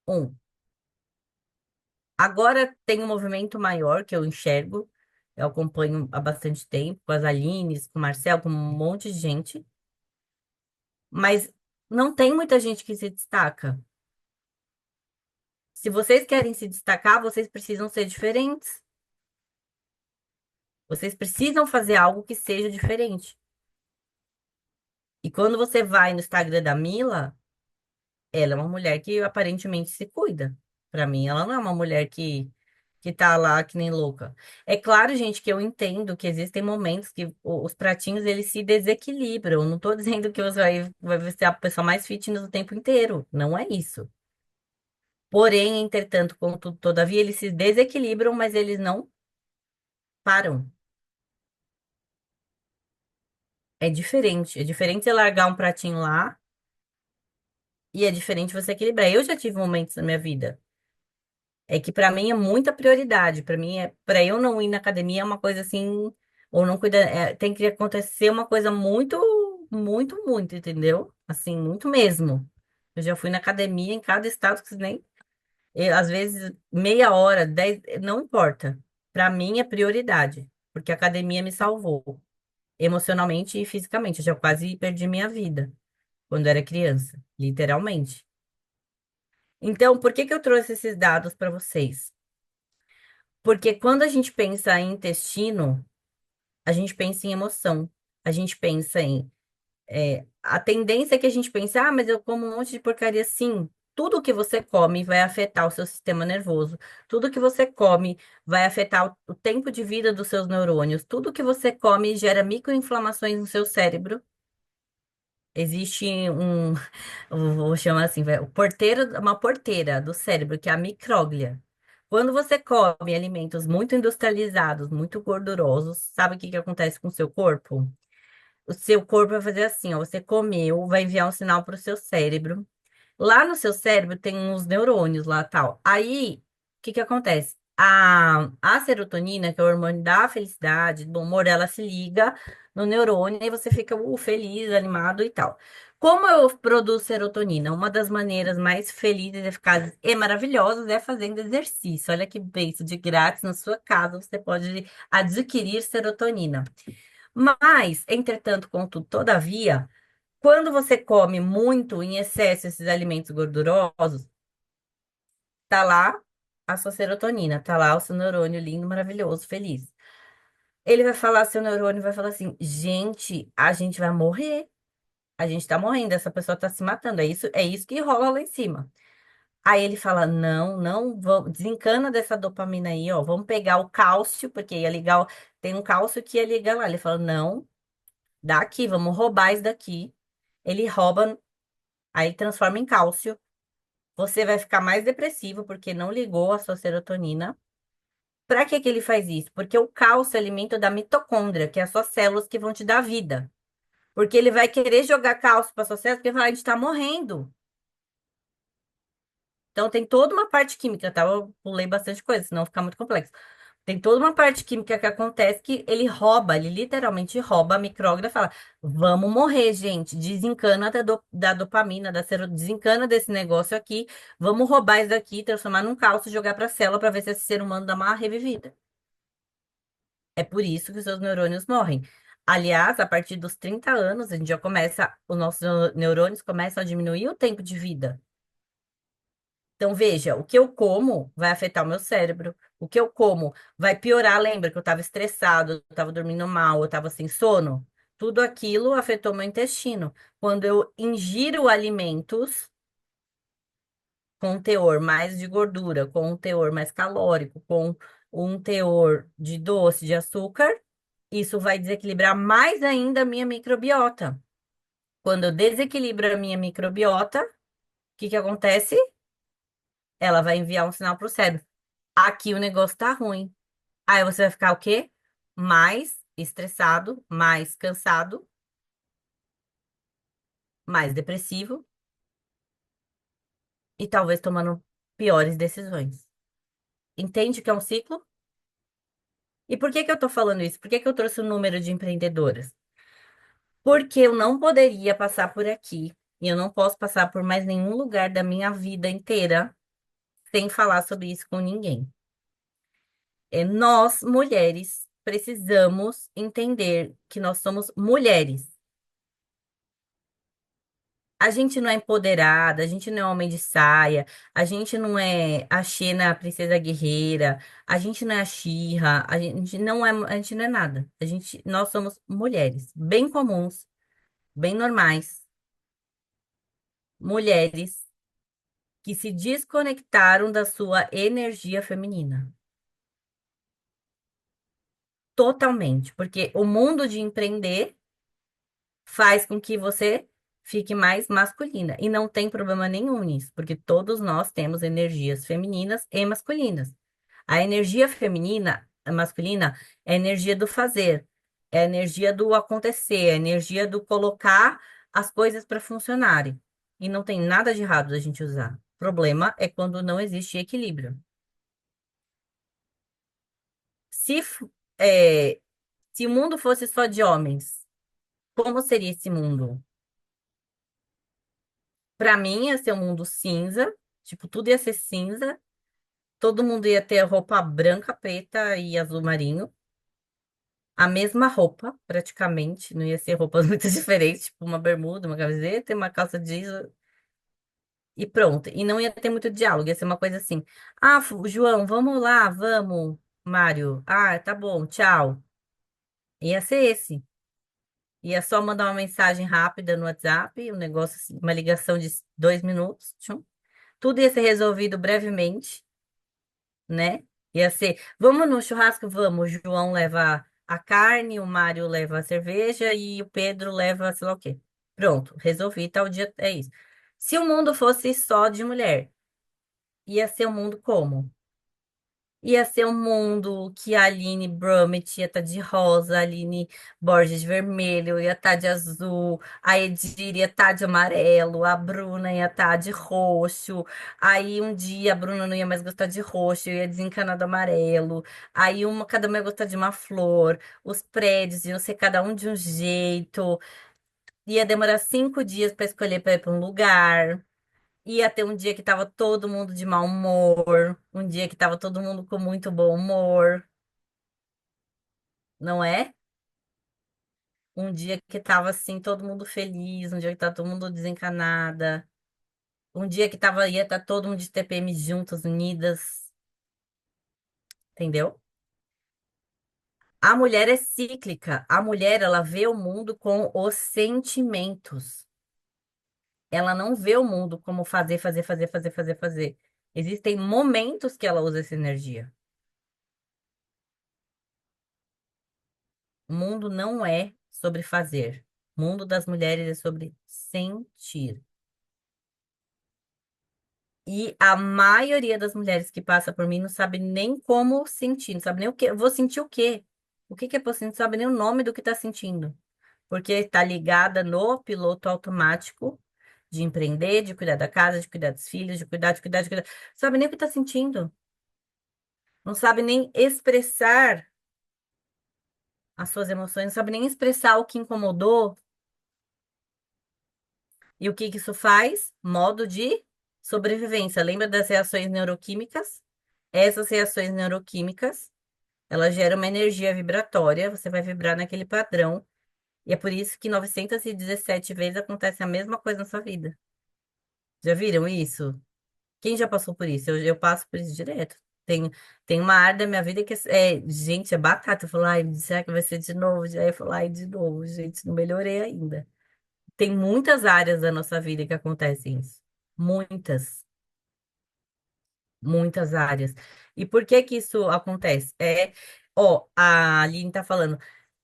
Um. Agora tem um movimento maior que eu enxergo. Eu acompanho há bastante tempo, com as Alines, com o Marcel, com um monte de gente. Mas não tem muita gente que se destaca. Se vocês querem se destacar, vocês precisam ser diferentes. Vocês precisam fazer algo que seja diferente. E quando você vai no Instagram da Mila, ela é uma mulher que aparentemente se cuida. Pra mim, ela não é uma mulher que tá lá que nem louca. É claro, gente, que eu entendo que existem momentos que os pratinhos eles se desequilibram. Não tô dizendo que você vai ser a pessoa mais fitness o tempo inteiro. Não é isso. Porém, entretanto, contudo, todavia, eles se desequilibram, mas eles não param. É diferente. É diferente você largar um pratinho lá e é diferente você equilibrar. Eu já tive momentos na minha vida. É que pra mim é muita prioridade. Pra mim é para eu não ir na academia é uma coisa assim, ou não cuidar, tem que acontecer uma coisa muito, muito, muito, entendeu? Assim, muito mesmo. Eu já fui na academia em cada estado que nem às vezes meia hora, 10, não importa. Pra mim é prioridade, porque a academia me salvou emocionalmente e fisicamente. Eu já quase perdi minha vida quando era criança, literalmente. Então, por que que eu trouxe esses dados para vocês? Porque quando a gente pensa em intestino, a gente pensa em emoção. A gente pensa em. A tendência é que a gente pense, ah, mas eu como um monte de porcaria. Sim, tudo que você come vai afetar o seu sistema nervoso. Tudo que você come vai afetar o tempo de vida dos seus neurônios. Tudo que você come gera microinflamações no seu cérebro. Existe um, vou chamar assim, o porteiro, uma porteira do cérebro, que é a micróglia. Quando você come alimentos muito industrializados, muito gordurosos, sabe o que que acontece com o seu corpo? O seu corpo vai fazer assim, ó, você comeu, vai enviar um sinal para o seu cérebro. Lá no seu cérebro tem uns neurônios lá, tal. Aí, o que que acontece? A serotonina, que é o hormônio da felicidade, do humor, ela se liga no neurônio e você fica feliz, animado e tal. Como eu produzo serotonina? Uma das maneiras mais felizes, eficazes e maravilhosas é fazendo exercício. Olha que bem, de grátis na sua casa você pode adquirir serotonina. Mas, entretanto, contudo, todavia, quando você come muito em excesso esses alimentos gordurosos, tá lá a sua serotonina, tá lá o seu neurônio lindo, maravilhoso, feliz. Ele vai falar, seu neurônio vai falar assim, gente, a gente vai morrer. A gente tá morrendo, essa pessoa tá se matando. É isso que rola lá em cima. Aí ele fala: não, não, desencana dessa dopamina aí, ó. Vamos pegar o cálcio, porque ia ligar, tem um cálcio que ia ligar lá. Ele fala: não, daqui, vamos roubar isso daqui. Ele rouba, aí transforma em cálcio. Você vai ficar mais depressivo porque não ligou a sua serotonina. Pra que que ele faz isso? Porque o cálcio é alimento da mitocôndria, que é as suas células que vão te dar vida. Porque ele vai querer jogar cálcio para suas células, porque ele vai falar, a gente tá morrendo. Então tem toda uma parte química, tá? Eu pulei bastante coisa, senão fica muito complexo. Tem toda uma parte química que acontece que ele literalmente rouba a micróglia e fala: vamos morrer, gente, desencana da dopamina, desencana desse negócio aqui, vamos roubar isso daqui, transformar num cálcio e jogar pra célula pra ver se esse ser humano dá uma revivida. É por isso que os seus neurônios morrem. Aliás, a partir dos 30 anos, a gente já começa, os nossos neurônios começam a diminuir o tempo de vida. Então, veja, o que eu como vai afetar o meu cérebro. O que eu como vai piorar. Lembra que eu estava estressado, eu estava dormindo mal, eu estava sem sono? Tudo aquilo afetou meu intestino. Quando eu ingiro alimentos com um teor mais de gordura, com um teor mais calórico, com um teor de doce, de açúcar, isso vai desequilibrar mais ainda a minha microbiota. Quando eu desequilibro a minha microbiota, o que que acontece? Ela vai enviar um sinal para o cérebro. Aqui o negócio tá ruim. Aí você vai ficar o quê? Mais estressado, mais cansado, mais depressivo e talvez tomando piores decisões. Entende que é um ciclo? E por que que eu tô falando isso? Por que que eu trouxe o número de empreendedoras? Porque eu não poderia passar por aqui e eu não posso passar por mais nenhum lugar da minha vida inteira sem falar sobre isso com ninguém. Nós, mulheres, precisamos entender que nós somos mulheres. A gente não é empoderada, a gente não é homem de saia, a gente não é a Xena, a princesa guerreira, a gente não é a She-Ra, a gente não é nada. Nós somos mulheres, bem comuns, bem normais, mulheres que se desconectaram da sua energia feminina. Totalmente, porque o mundo de empreender faz com que você fique mais masculina. E não tem problema nenhum nisso, porque todos nós temos energias femininas e masculinas. A energia feminina, a masculina, é a energia do fazer, é a energia do acontecer, é a energia do colocar as coisas para funcionarem. E não tem nada de errado da gente usar. O problema é quando não existe equilíbrio. Se, f- é, se o mundo fosse só de homens, como seria esse mundo? Pra mim ia ser um mundo cinza, tipo, tudo ia ser cinza, todo mundo ia ter roupa branca, preta e azul marinho, a mesma roupa, praticamente, não ia ser roupas muito diferentes, tipo uma bermuda, uma camiseta e uma calça jeans e pronto. E não ia ter muito diálogo, ia ser uma coisa assim: ah, João, vamos lá, vamos, Mário. Ah, tá bom, tchau. Ia ser esse. Ia só mandar uma mensagem rápida no WhatsApp, um negócio assim, uma ligação de 2 minutos, tchum. Tudo ia ser resolvido brevemente, né? Ia ser, vamos no churrasco? Vamos. O João leva a carne, o Mário leva a cerveja e o Pedro leva sei lá o quê. Pronto, resolvi, tal dia é isso. Se o mundo fosse só de mulher, ia ser um mundo como? Ia ser um mundo que a Aline Brummet ia estar de rosa, a Aline Borges de vermelho, ia estar de azul, a Edir ia estar de amarelo, a Bruna ia estar de roxo. Aí um dia a Bruna não ia mais gostar de roxo, ia desencanar do amarelo. Aí cada uma ia gostar de uma flor. Os prédios iam ser cada um de um jeito. Ia demorar 5 dias para escolher para ir para um lugar. Ia ter um dia que tava todo mundo de mau humor, um dia que tava todo mundo com muito bom humor, não é? Um dia que tava assim, todo mundo feliz, um dia que tava todo mundo desencanada, um dia que ia estar todo mundo de TPM juntas, unidas, entendeu? A mulher é cíclica. A mulher, ela vê o mundo com os sentimentos. Ela não vê o mundo como fazer, fazer, fazer, fazer, fazer, fazer. Existem momentos que ela usa essa energia. O mundo não é sobre fazer. O mundo das mulheres é sobre sentir. E a maioria das mulheres que passa por mim não sabe nem como sentir, não sabe nem o que. Vou sentir o quê? O que que é possível? Não sabe nem o nome do que está sentindo. Porque está ligada no piloto automático de empreender, de cuidar da casa, de cuidar dos filhos, de cuidar, de cuidar, de cuidar. Não sabe nem o que está sentindo. não sabe nem expressar as suas emoções, não sabe nem expressar o que incomodou. E o que que isso faz? Modo de sobrevivência. Lembra das reações neuroquímicas? Essas reações neuroquímicas, elas geram uma energia vibratória, você vai vibrar naquele padrão. E é por isso que 917 vezes acontece a mesma coisa na sua vida. Já viram isso? Quem já passou por isso? Eu passo por isso direto. Tem, tem uma área da minha vida que gente, é batata. Eu falo, ai, será que vai ser de novo? Aí eu falo, ai, de novo, gente, não melhorei ainda. Tem muitas áreas da nossa vida que acontecem isso. Muitas, muitas áreas. E por que que isso acontece? Ó, a Aline tá falando,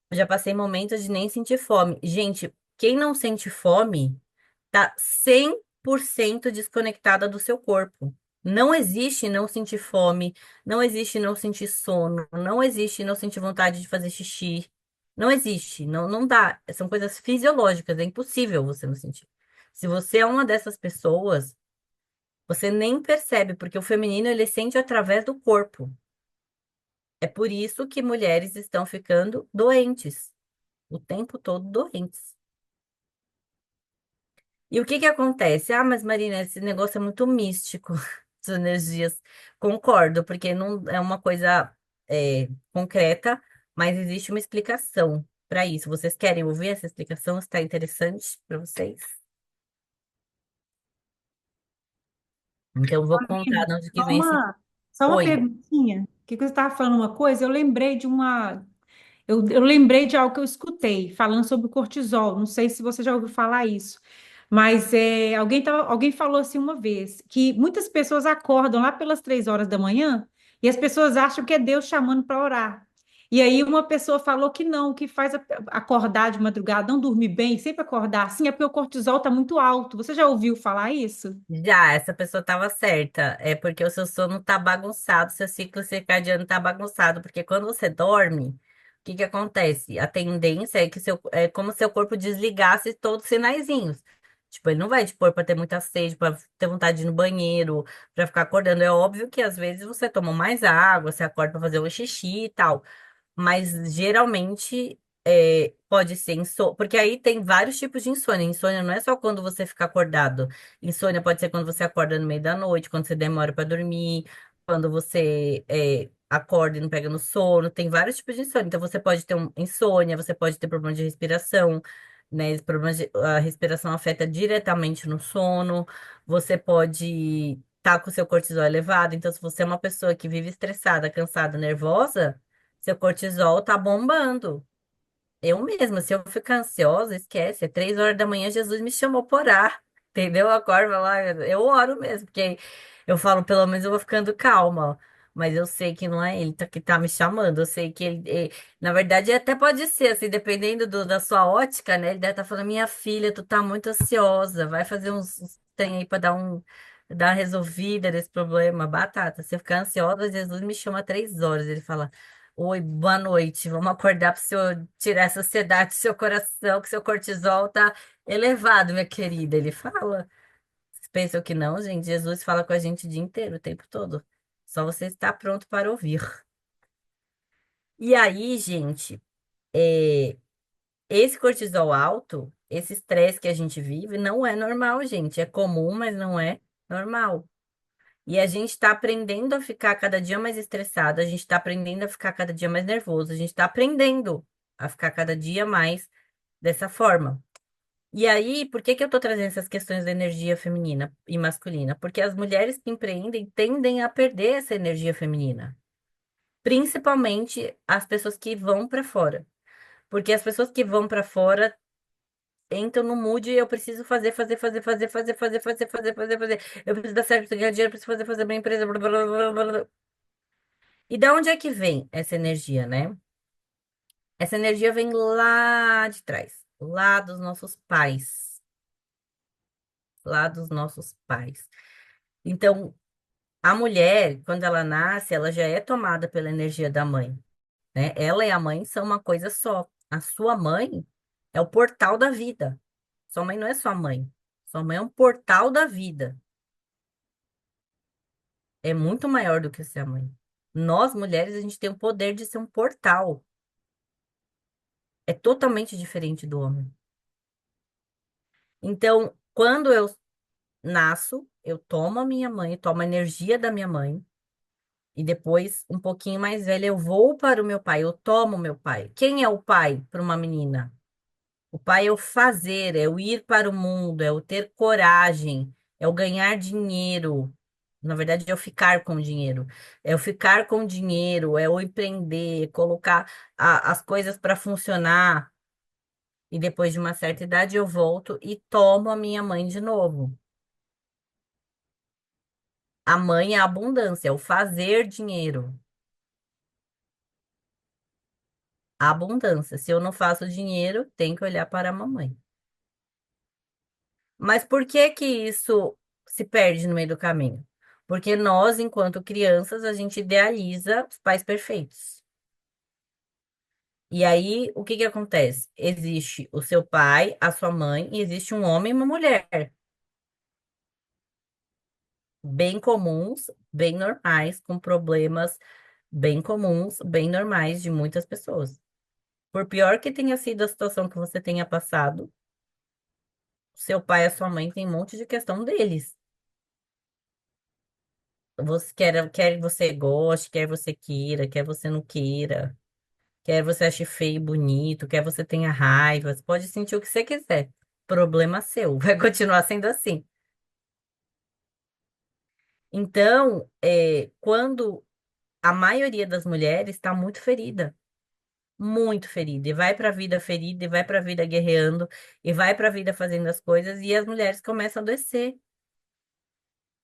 eu já passei momentos de nem sentir fome. Gente, quem não sente fome tá 100% desconectada do seu corpo. Não existe não sentir fome, não existe não sentir sono, não existe não sentir vontade de fazer xixi. Não existe, não dá. São coisas fisiológicas, é impossível você não sentir. Se você é uma dessas pessoas, você nem percebe, porque o feminino ele sente através do corpo. É por isso que mulheres estão ficando doentes, o tempo todo doentes. E o que que acontece? Ah, mas Marina, esse negócio é muito místico, as energias. Concordo, porque não é uma coisa concreta, mas existe uma explicação para isso. Vocês querem ouvir essa explicação? Está interessante para vocês? Então, eu vou contar de onde que Só vem esse. só uma Oi. perguntinha. Que você estava falando uma coisa? Eu lembrei de algo que eu escutei falando sobre o cortisol. Não sei se você já ouviu falar isso, mas alguém falou assim uma vez que muitas pessoas acordam lá pelas 3 horas da manhã e as pessoas acham que é Deus chamando para orar. E aí uma pessoa falou que não, que faz acordar de madrugada, não dormir bem, sempre acordar assim, é porque o cortisol está muito alto. Você já ouviu falar isso? Já, essa pessoa estava certa. É porque o seu sono tá bagunçado, seu ciclo circadiano tá bagunçado. Porque quando você dorme, o que que acontece? A tendência é que é como se seu corpo desligasse todos os sinaizinhos. Tipo, ele não vai te pôr para ter muita sede, para ter vontade de ir no banheiro, para ficar acordando. É óbvio que às vezes você toma mais água, você acorda para fazer um xixi e tal. Mas geralmente pode ser insônia, porque aí tem vários tipos de insônia. Insônia não é só quando você fica acordado. Insônia pode ser quando você acorda no meio da noite, quando você demora para dormir, quando você acorda e não pega no sono. Tem vários tipos de insônia. Então você pode ter insônia, você pode ter problema de respiração, né? A respiração afeta diretamente no sono. Você pode estar com o seu cortisol elevado. Então, se você é uma pessoa que vive estressada, cansada, nervosa, seu cortisol tá bombando. Eu mesma, se eu ficar ansiosa, esquece. É 3 horas da manhã, Jesus me chamou por orar. Entendeu? Eu acordo lá, eu oro mesmo, porque eu falo, pelo menos eu vou ficando calma. Mas eu sei que não é ele que tá me chamando. Eu sei que na verdade, até pode ser, assim, dependendo da sua ótica, né? Ele deve estar falando, minha filha, tu tá muito ansiosa, vai fazer uns trem aí pra dar uma resolvida nesse problema. Batata, se eu ficar ansiosa, Jesus me chama 3 horas. Ele fala. Oi, boa noite. Vamos acordar para o senhor tirar essa ansiedade do seu coração, que seu cortisol tá elevado, minha querida. Ele fala. Vocês pensam que não, gente? Jesus fala com a gente o dia inteiro, o tempo todo. Só você está pronto para ouvir. E aí, gente, é, esse cortisol alto, esse estresse que a gente vive, não é normal, gente. É comum, mas não é normal. E a gente está aprendendo a ficar cada dia mais estressado, a gente está aprendendo a ficar cada dia mais nervoso, a gente está aprendendo a ficar cada dia mais dessa forma. E aí, por que que eu estou trazendo essas questões da energia feminina e masculina? Porque as mulheres que empreendem tendem a perder essa energia feminina, principalmente as pessoas que vão para fora. Porque as pessoas que vão para fora entram no mood, eu preciso fazer, fazer, fazer, fazer, fazer, fazer, fazer, fazer, fazer, fazer. Eu preciso dar certo, ganhar dinheiro, preciso fazer, fazer minha empresa. Blá, blá, blá, blá, blá. E da onde é que vem essa energia, né? Essa energia vem lá de trás, lá dos nossos pais, lá dos nossos pais. Então, a mulher, quando ela nasce, ela já é tomada pela energia da mãe, né? Ela e a mãe são uma coisa só. A sua mãe é o portal da vida. Sua mãe não é sua mãe. Sua mãe é um portal da vida. É muito maior do que ser a mãe. Nós, mulheres, a gente tem o poder de ser um portal. É totalmente diferente do homem. Então, quando eu nasço, eu tomo a minha mãe, tomo a energia da minha mãe, e depois, um pouquinho mais velha, eu vou para o meu pai, eu tomo o meu pai. Quem é o pai para uma menina? O pai é o fazer, é o ir para o mundo, é o ter coragem, é o ganhar dinheiro. Na verdade, é o ficar com dinheiro. É o ficar com dinheiro, é o empreender, colocar as coisas para funcionar. E depois de uma certa idade, eu volto e tomo a minha mãe de novo. A mãe é a abundância, é o fazer dinheiro. A abundância. Se eu não faço dinheiro, tem que olhar para a mamãe. Mas por que que isso se perde no meio do caminho? Porque nós, enquanto crianças, a gente idealiza os pais perfeitos. E aí, o que que acontece? Existe o seu pai, a sua mãe, e existe um homem e uma mulher, bem comuns, bem normais, com problemas bem comuns, bem normais de muitas pessoas. Por pior que tenha sido a situação que você tenha passado, seu pai e a sua mãe têm um monte de questão deles. Você quer você goste, quer você queira, quer você não queira, quer você ache feio e bonito, quer você tenha raiva, você pode sentir o que você quiser. Problema seu, vai continuar sendo assim. Então, quando a maioria das mulheres está muito ferida, e vai para a vida ferida, e vai para a vida guerreando, e vai para a vida fazendo as coisas, e as mulheres começam a adoecer,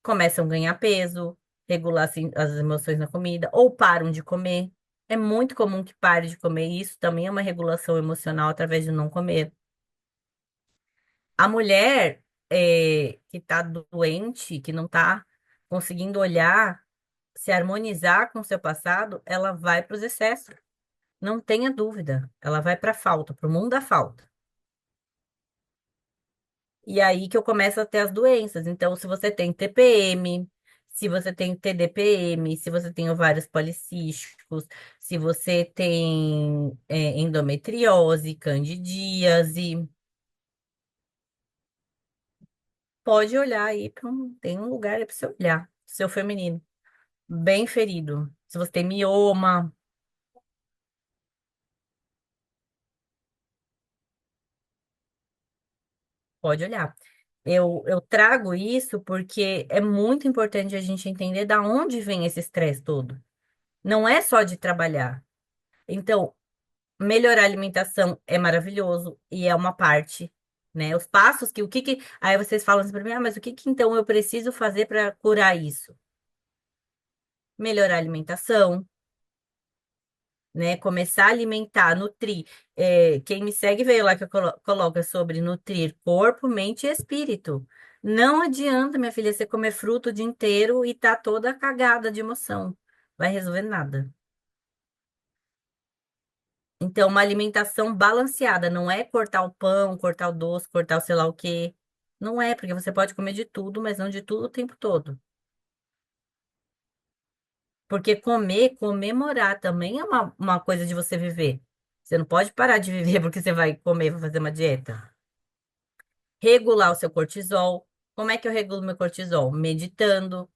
começam a ganhar peso, regular assim, as emoções na comida, ou param de comer. É muito comum que pare de comer, e isso também é uma regulação emocional através de não comer. A mulher que está doente, que não está conseguindo olhar, se harmonizar com o seu passado, ela vai para os excessos. Não tenha dúvida, ela vai para a falta, para o mundo da falta. E aí que eu começo a ter as doenças. Então, se você tem TPM, se você tem TDPM, se você tem ovários policísticos, se você tem endometriose, candidíase, pode olhar aí tem um lugar aí para você olhar, seu feminino, bem ferido. Se você tem mioma, pode olhar. Eu trago isso porque é muito importante a gente entender da onde vem esse estresse todo. Não é só de trabalhar. Então, melhorar a alimentação é maravilhoso e é uma parte, né? Os passos que o que que aí vocês falam assim para mim, mas o que que então eu preciso fazer para curar isso? Melhorar a alimentação, né? Começar a alimentar, nutrir. Quem me segue veio lá que eu coloco sobre nutrir corpo, mente e espírito. Não adianta, minha filha, você comer fruto o dia inteiro e tá toda cagada de emoção. Vai resolver nada. Então, uma alimentação balanceada não é cortar o pão, cortar o doce, cortar o sei lá o quê. Não é, porque você pode comer de tudo, mas não de tudo o tempo todo. Porque comemorar também é uma coisa de você viver. Você não pode parar de viver porque você vai comer, vai fazer uma dieta. Regular o seu cortisol. Como é que eu regulo meu cortisol? Meditando,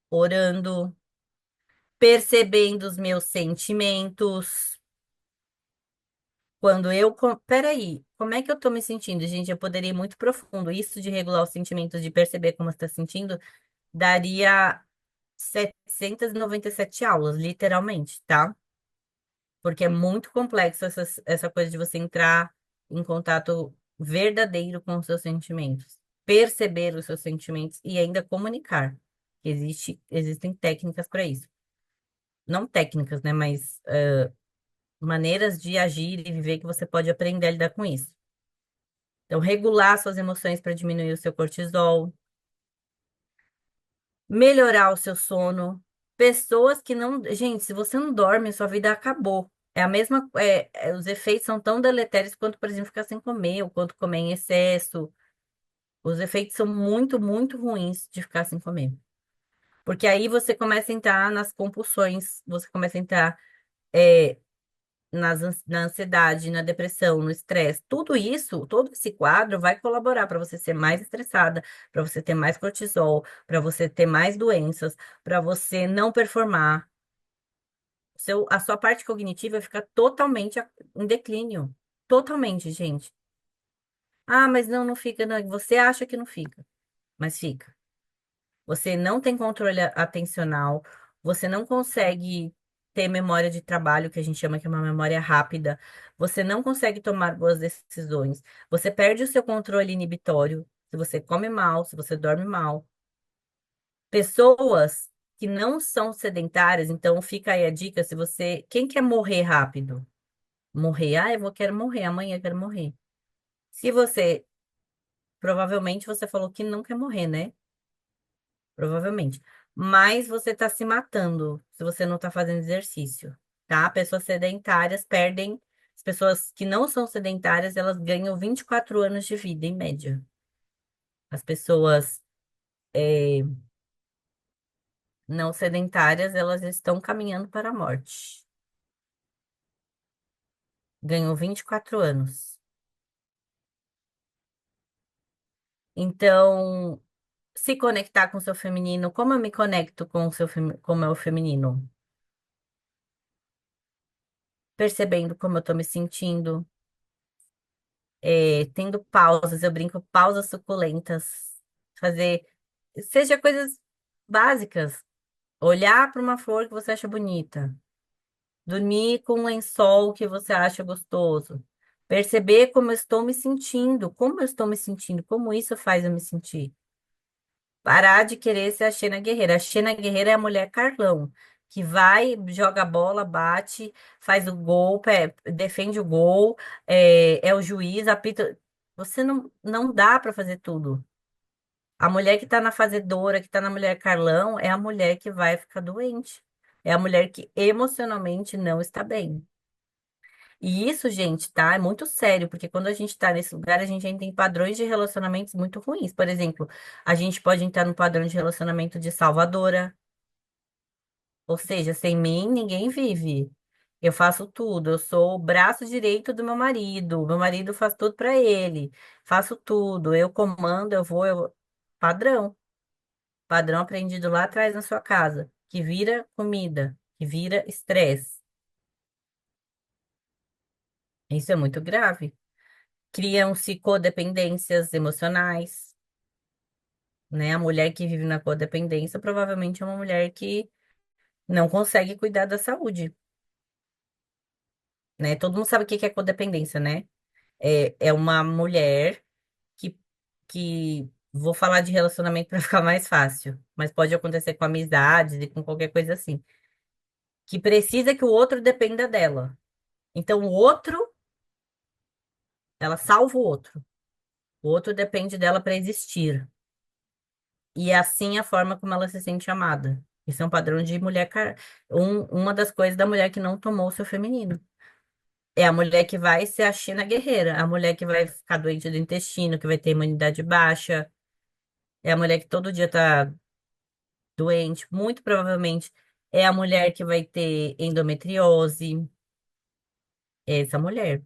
orando, percebendo os meus sentimentos. Quando eu. Peraí, como é que eu tô me sentindo? Gente, eu poderia ir muito profundo. Isso de regular os sentimentos, de perceber como você está sentindo, daria 797 aulas, literalmente, tá? Porque é muito complexo essa coisa de você entrar em contato verdadeiro com os seus sentimentos, perceber os seus sentimentos e ainda comunicar. Existem técnicas para isso. Não técnicas, né? Mas maneiras de agir e viver que você pode aprender a lidar com isso. Então, regular suas emoções para diminuir o seu cortisol, melhorar o seu sono. Pessoas que não. Gente, se você não dorme, sua vida acabou. É a mesma. Os efeitos são tão deletérios quanto, por exemplo, ficar sem comer, ou quanto comer em excesso. Os efeitos são muito, muito ruins de ficar sem comer. Porque aí você começa a entrar nas compulsões, você começa a entrar é, na ansiedade, na depressão, no estresse. Tudo isso, todo esse quadro vai colaborar para você ser mais estressada, para você ter mais cortisol, para você ter mais doenças, para você não performar. A sua parte cognitiva fica totalmente em declínio. Totalmente, gente. Ah, mas não fica. Não. Você acha que não fica, mas fica. Você não tem controle atencional, você não consegue ter memória de trabalho, que a gente chama que é uma memória rápida, você não consegue tomar boas decisões, você perde o seu controle inibitório, se você come mal, se você dorme mal. Pessoas que não são sedentárias, então fica aí a dica, se você, quem quer morrer rápido? Morrer, quero morrer, amanhã eu quero morrer. Se você, provavelmente você falou que não quer morrer, né? Provavelmente. Mas você está se matando se você não está fazendo exercício, tá? Pessoas sedentárias perdem. As pessoas que não são sedentárias, elas ganham 24 anos de vida, em média. As pessoas não sedentárias, elas estão caminhando para a morte. Ganham 24 anos. Então, se conectar com o seu feminino, como eu me conecto com o com o meu feminino? Percebendo como eu tô me sentindo, tendo pausas, eu brinco, pausas suculentas, fazer, seja coisas básicas, olhar para uma flor que você acha bonita, dormir com um lençol que você acha gostoso, perceber como eu estou me sentindo, como isso faz eu me sentir. Parar de querer ser a Xena Guerreira. A Xena Guerreira é a mulher Carlão, que vai, joga a bola, bate, faz o gol, defende o gol, é o juiz, apita. Você não dá para fazer tudo. A mulher que tá na fazedora, que tá na mulher Carlão, é a mulher que vai ficar doente. É a mulher que emocionalmente não está bem. E isso, gente, tá? É muito sério, porque quando a gente tá nesse lugar, a gente ainda tem padrões de relacionamentos muito ruins. Por exemplo, a gente pode entrar no padrão de relacionamento de salvadora, ou seja, sem mim ninguém vive. Eu faço tudo, eu sou o braço direito do meu marido faz tudo pra ele, faço tudo, eu comando, Padrão, padrão aprendido lá atrás na sua casa, que vira comida, que vira estresse. Isso é muito grave. Criam-se codependências emocionais, né? A mulher que vive na codependência provavelmente é uma mulher que não consegue cuidar da saúde, né? Todo mundo sabe o que que é codependência, né? É uma mulher que, vou falar de relacionamento para ficar mais fácil, mas pode acontecer com amizades e com qualquer coisa assim, que precisa que o outro dependa dela. Então, ela salva o outro depende dela para existir. E é assim a forma como ela se sente amada. Isso é um padrão de mulher. Uma das coisas da mulher que não tomou o seu feminino. É a mulher que vai ser a China guerreira. A mulher que vai ficar doente do intestino, que vai ter imunidade baixa. É a mulher que todo dia tá doente. Muito provavelmente é a mulher que vai ter endometriose. É essa mulher.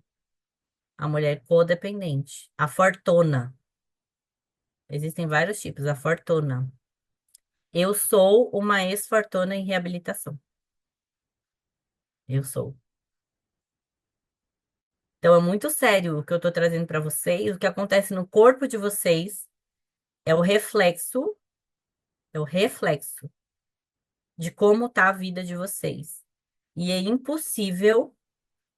A mulher codependente. A fortuna. Existem vários tipos. A fortuna. Eu sou uma ex-fortuna em reabilitação. Eu sou. Então é muito sério o que eu tô trazendo para vocês. O que acontece no corpo de vocês é o reflexo, é o reflexo de como tá a vida de vocês. E é impossível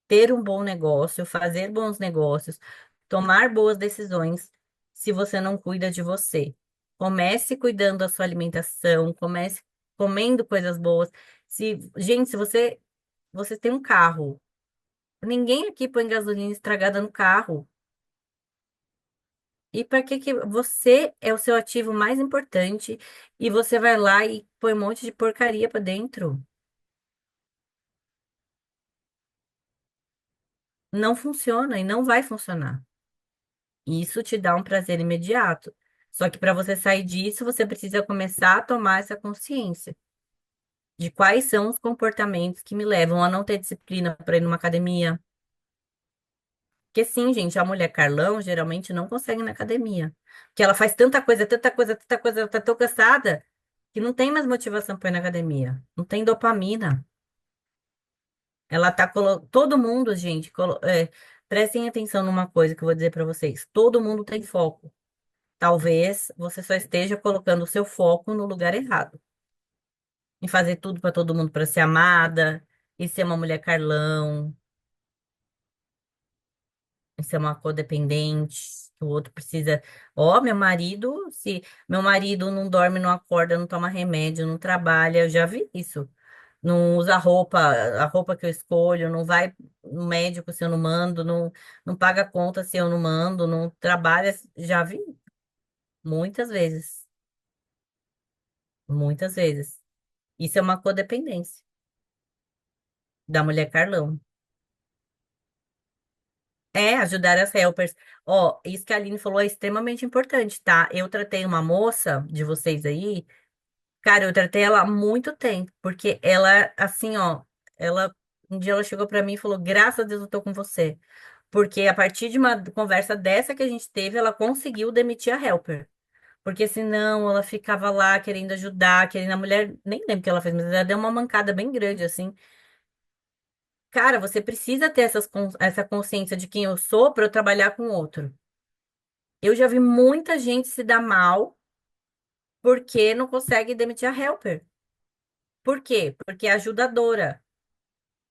ter um bom negócio, fazer bons negócios, tomar boas decisões se você não cuida de você. Comece cuidando da sua alimentação, comece comendo coisas boas. Gente, se você tem um carro, ninguém aqui põe gasolina estragada no carro. E para que você é o seu ativo mais importante e você vai lá e põe um monte de porcaria para dentro? Não funciona e não vai funcionar. Isso te dá um prazer imediato. Só que para você sair disso, você precisa começar a tomar essa consciência de quais são os comportamentos que me levam a não ter disciplina para ir numa academia. Porque sim, gente, a mulher Carlão geralmente não consegue ir na academia. Porque ela faz tanta coisa, tanta coisa, tanta coisa, ela tá tão cansada que não tem mais motivação para ir na academia. Não tem dopamina. Ela tá todo mundo, gente, prestem atenção numa coisa que eu vou dizer para vocês. Todo mundo tem foco. Talvez você só esteja colocando o seu foco no lugar errado. Em fazer tudo para todo mundo para ser amada, e ser uma mulher Carlão, em ser uma codependente, que o outro precisa. Ó, meu marido, se meu marido não dorme, não acorda, não toma remédio, não trabalha, eu já vi isso. Não usa a roupa que eu escolho, não vai no médico se eu não mando, não paga conta se eu não mando, não trabalha, já vi muitas vezes, muitas vezes. Isso é uma codependência da mulher Carlão. É, ajudar as helpers. Ó, isso que a Aline falou é extremamente importante, tá? Eu tratei uma moça de vocês aí, cara, eu tratei ela há muito tempo, porque ela, assim, ó, ela, um dia ela chegou pra mim e falou, graças a Deus eu tô com você. Porque a partir de uma conversa dessa que a gente teve, ela conseguiu demitir a helper. Porque senão ela ficava lá querendo ajudar, querendo a mulher, nem lembro o que ela fez, mas ela deu uma mancada bem grande, assim. Cara, você precisa ter essa consciência de quem eu sou para eu trabalhar com o outro. Eu já vi muita gente se dar mal porque não consegue demitir a helper. Por quê? Porque é ajudadora.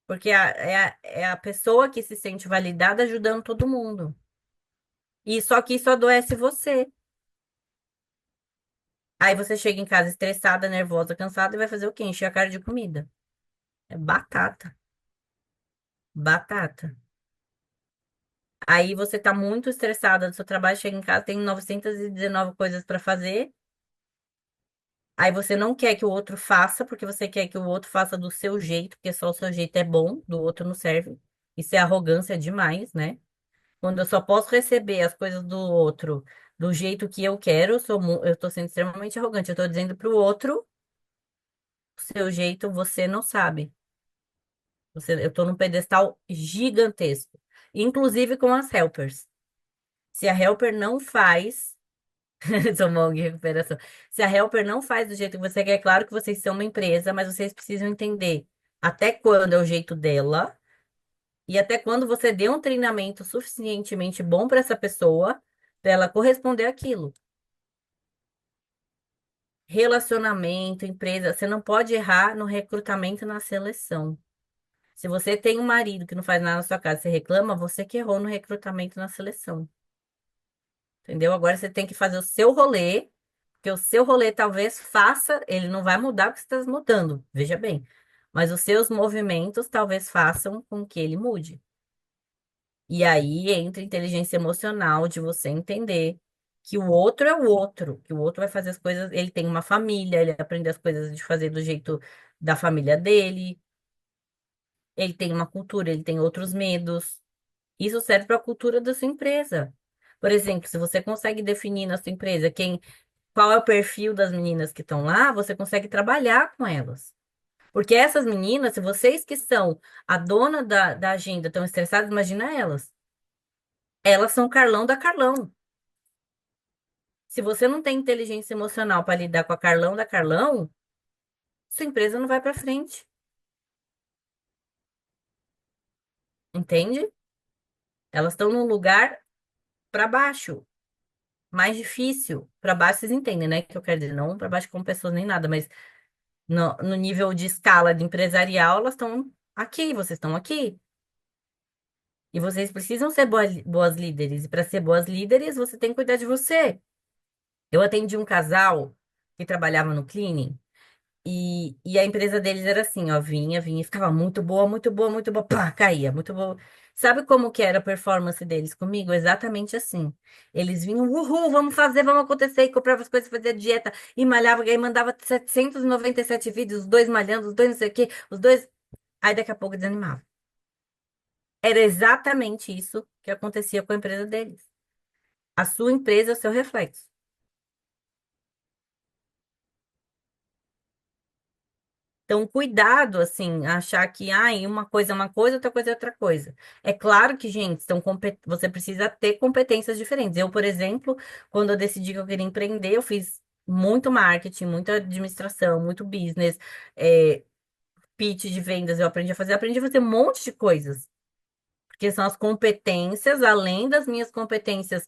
Porque é a pessoa que se sente validada ajudando todo mundo. E só que isso adoece você. Aí você chega em casa estressada, nervosa, cansada e vai fazer o quê? Encher a cara de comida. É batata. Batata. Aí você tá muito estressada do seu trabalho, chega em casa, tem 919 coisas para fazer. Aí você não quer que o outro faça, porque você quer que o outro faça do seu jeito, porque só o seu jeito é bom, do outro não serve. Isso é arrogância demais, né? Quando eu só posso receber as coisas do outro do jeito que eu quero, eu tô sendo extremamente arrogante. Eu tô dizendo pro outro, o seu jeito você não sabe. Eu tô num pedestal gigantesco. Inclusive com as helpers. Se a helper não faz, sou uma ONG de recuperação. Se a helper não faz do jeito que você quer, é claro que vocês são uma empresa, mas vocês precisam entender até quando é o jeito dela e até quando você deu um treinamento suficientemente bom para essa pessoa, para ela corresponder àquilo. Relacionamento, empresa, você não pode errar no recrutamento e na seleção. Se você tem um marido que não faz nada na sua casa, você reclama, você que errou no recrutamento e na seleção. Entendeu? Agora você tem que fazer o seu rolê, porque o seu rolê talvez faça, ele não vai mudar porque você está mudando, veja bem. Mas os seus movimentos talvez façam com que ele mude. E aí entra a inteligência emocional de você entender que o outro é o outro, que o outro vai fazer as coisas, ele tem uma família, ele aprende as coisas de fazer do jeito da família dele, ele tem uma cultura, ele tem outros medos. Isso serve para a cultura da sua empresa. Por exemplo, se você consegue definir na sua empresa qual é o perfil das meninas que estão lá, você consegue trabalhar com elas. Porque essas meninas, se vocês que são a dona da agenda estão estressadas, imagina elas. Elas são o Carlão da Carlão. Se você não tem inteligência emocional para lidar com a Carlão da Carlão, sua empresa não vai para frente. Entende? Elas estão num lugar para baixo, mais difícil. Para baixo, vocês entendem, né? Que eu quero dizer, não para baixo como pessoas nem nada, mas no nível de escala de empresarial, elas estão aqui, vocês estão aqui. E vocês precisam ser boas líderes. E para ser boas líderes, você tem que cuidar de você. Eu atendi um casal que trabalhava no cleaning e a empresa deles era assim, ó, vinha, ficava muito boa, muito boa, muito boa, pá, caía, muito boa. Sabe como que era a performance deles comigo? Exatamente assim. Eles vinham, uhul, vamos fazer, vamos acontecer, e comprava as coisas, fazia dieta, e malhava, e aí mandava 797 vídeos, os dois malhando, os dois não sei o quê, os dois... Aí daqui a pouco desanimava. Era exatamente isso que acontecia com a empresa deles. A sua empresa é o seu reflexo. Então, cuidado, assim, achar que uma coisa é uma coisa, outra coisa é outra coisa. É claro que, gente, você precisa ter competências diferentes. Eu, por exemplo, quando eu decidi que eu queria empreender, eu fiz muito marketing, muita administração, muito business, é, pitch de vendas, aprendi a fazer um monte de coisas. Porque são as competências, além das minhas competências,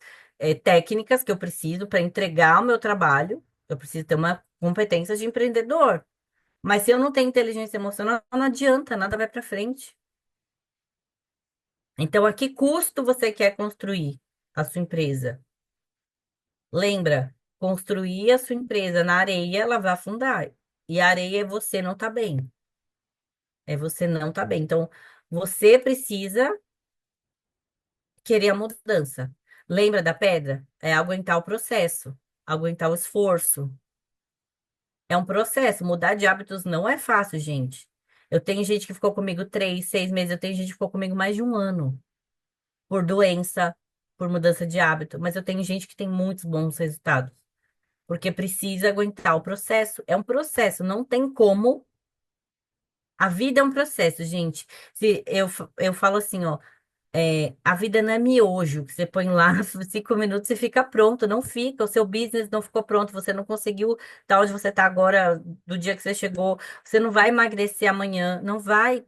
técnicas que eu preciso para entregar o meu trabalho, eu preciso ter uma competência de empreendedor. Mas se eu não tenho inteligência emocional, não adianta, nada vai para frente. Então, a que custo você quer construir a sua empresa? Lembra, construir a sua empresa na areia, ela vai afundar. E a areia é você não tá bem. É você não tá bem. Então, você precisa querer a mudança. Lembra da pedra? É aguentar o processo, aguentar o esforço. É um processo. Mudar de hábitos não é fácil, gente. Eu tenho gente que ficou comigo 3, 6 meses, eu tenho gente que ficou comigo mais de um ano, por doença, por mudança de hábito. Mas eu tenho gente que tem muitos bons resultados, porque precisa aguentar o processo. É um processo, não tem como. A vida é um processo, gente. Se eu falo assim, ó. A vida não é miojo, que você põe lá 5 minutos e fica pronto. Não fica, o seu business não ficou pronto, você não conseguiu estar onde você está agora, do dia que você chegou. Você não vai emagrecer amanhã, não vai.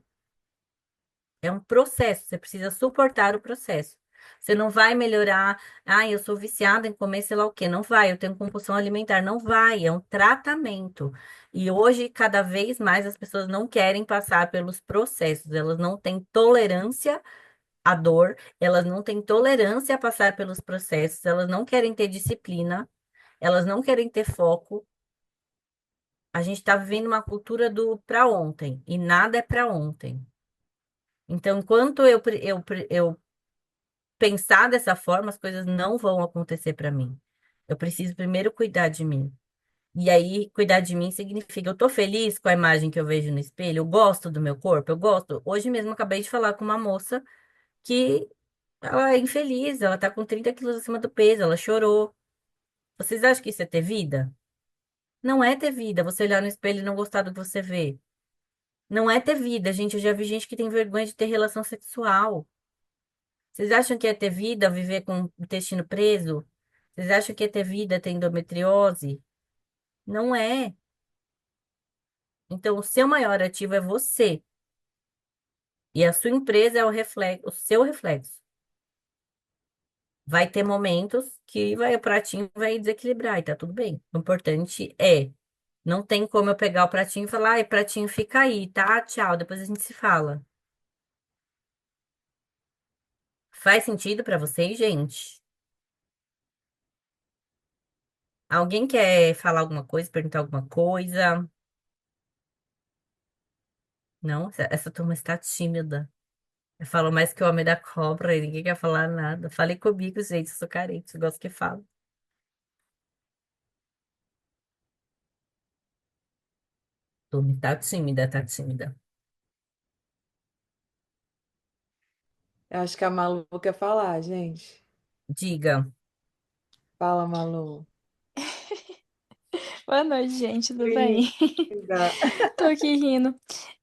É um processo, você precisa suportar o processo. Você não vai melhorar. Eu sou viciada em comer sei lá o quê. Não vai, eu tenho compulsão alimentar. Não vai, é um tratamento. E hoje, cada vez mais, as pessoas não querem passar pelos processos, elas não têm tolerância a dor, elas não têm tolerância a passar pelos processos, elas não querem ter disciplina, elas não querem ter foco. A gente está vivendo uma cultura do para ontem e nada é para ontem. Então, enquanto eu pensar dessa forma, as coisas não vão acontecer para mim. Eu preciso primeiro cuidar de mim. E aí, cuidar de mim significa eu tô feliz com a imagem que eu vejo no espelho, eu gosto do meu corpo, eu gosto. Hoje mesmo eu acabei de falar com uma moça que ela é infeliz, ela tá com 30 quilos acima do peso, ela chorou. Vocês acham que isso é ter vida? Não é ter vida, você olhar no espelho e não gostar do que você vê. Não é ter vida, gente. Eu já vi gente que tem vergonha de ter relação sexual. Vocês acham que é ter vida viver com o intestino preso? Vocês acham que é ter vida ter endometriose? Não é. Então, o seu maior ativo é você. E a sua empresa é o seu reflexo. Vai ter momentos que o pratinho vai desequilibrar e tá tudo bem. O importante é, não tem como eu pegar o pratinho e falar, ai, pratinho, fica aí, tá? Tchau, depois a gente se fala. Faz sentido pra vocês, gente? Alguém quer falar alguma coisa, perguntar alguma coisa? Não? Essa turma está tímida. Eu falo mais que o homem da cobra e ninguém quer falar nada. Falei comigo, gente, eu sou carente, eu gosto que fala. Turma tá tímida, tá tímida. Eu acho que a Malu quer falar, gente. Diga, Fala, Malu. Boa noite, gente, tudo bem? Linda. Tô aqui rindo.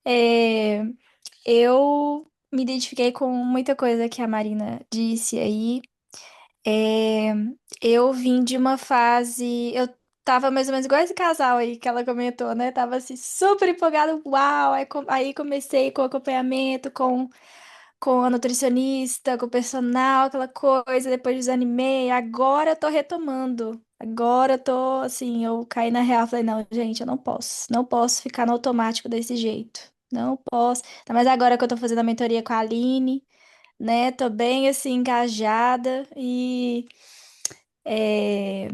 É, eu me identifiquei com muita coisa que a Marina disse aí. É, eu vim de uma fase. Eu tava mais ou menos igual esse casal aí que ela comentou, né? Tava assim, super empolgada, uau! Aí comecei com acompanhamento, com a nutricionista, com o personal, aquela coisa, depois desanimei. Agora eu tô retomando. Agora eu tô assim, eu caí na real, falei, não, gente, eu não posso ficar no automático desse jeito. Não posso. Ainda mais agora que eu tô fazendo a mentoria com a Aline, né? Tô bem assim, engajada e é,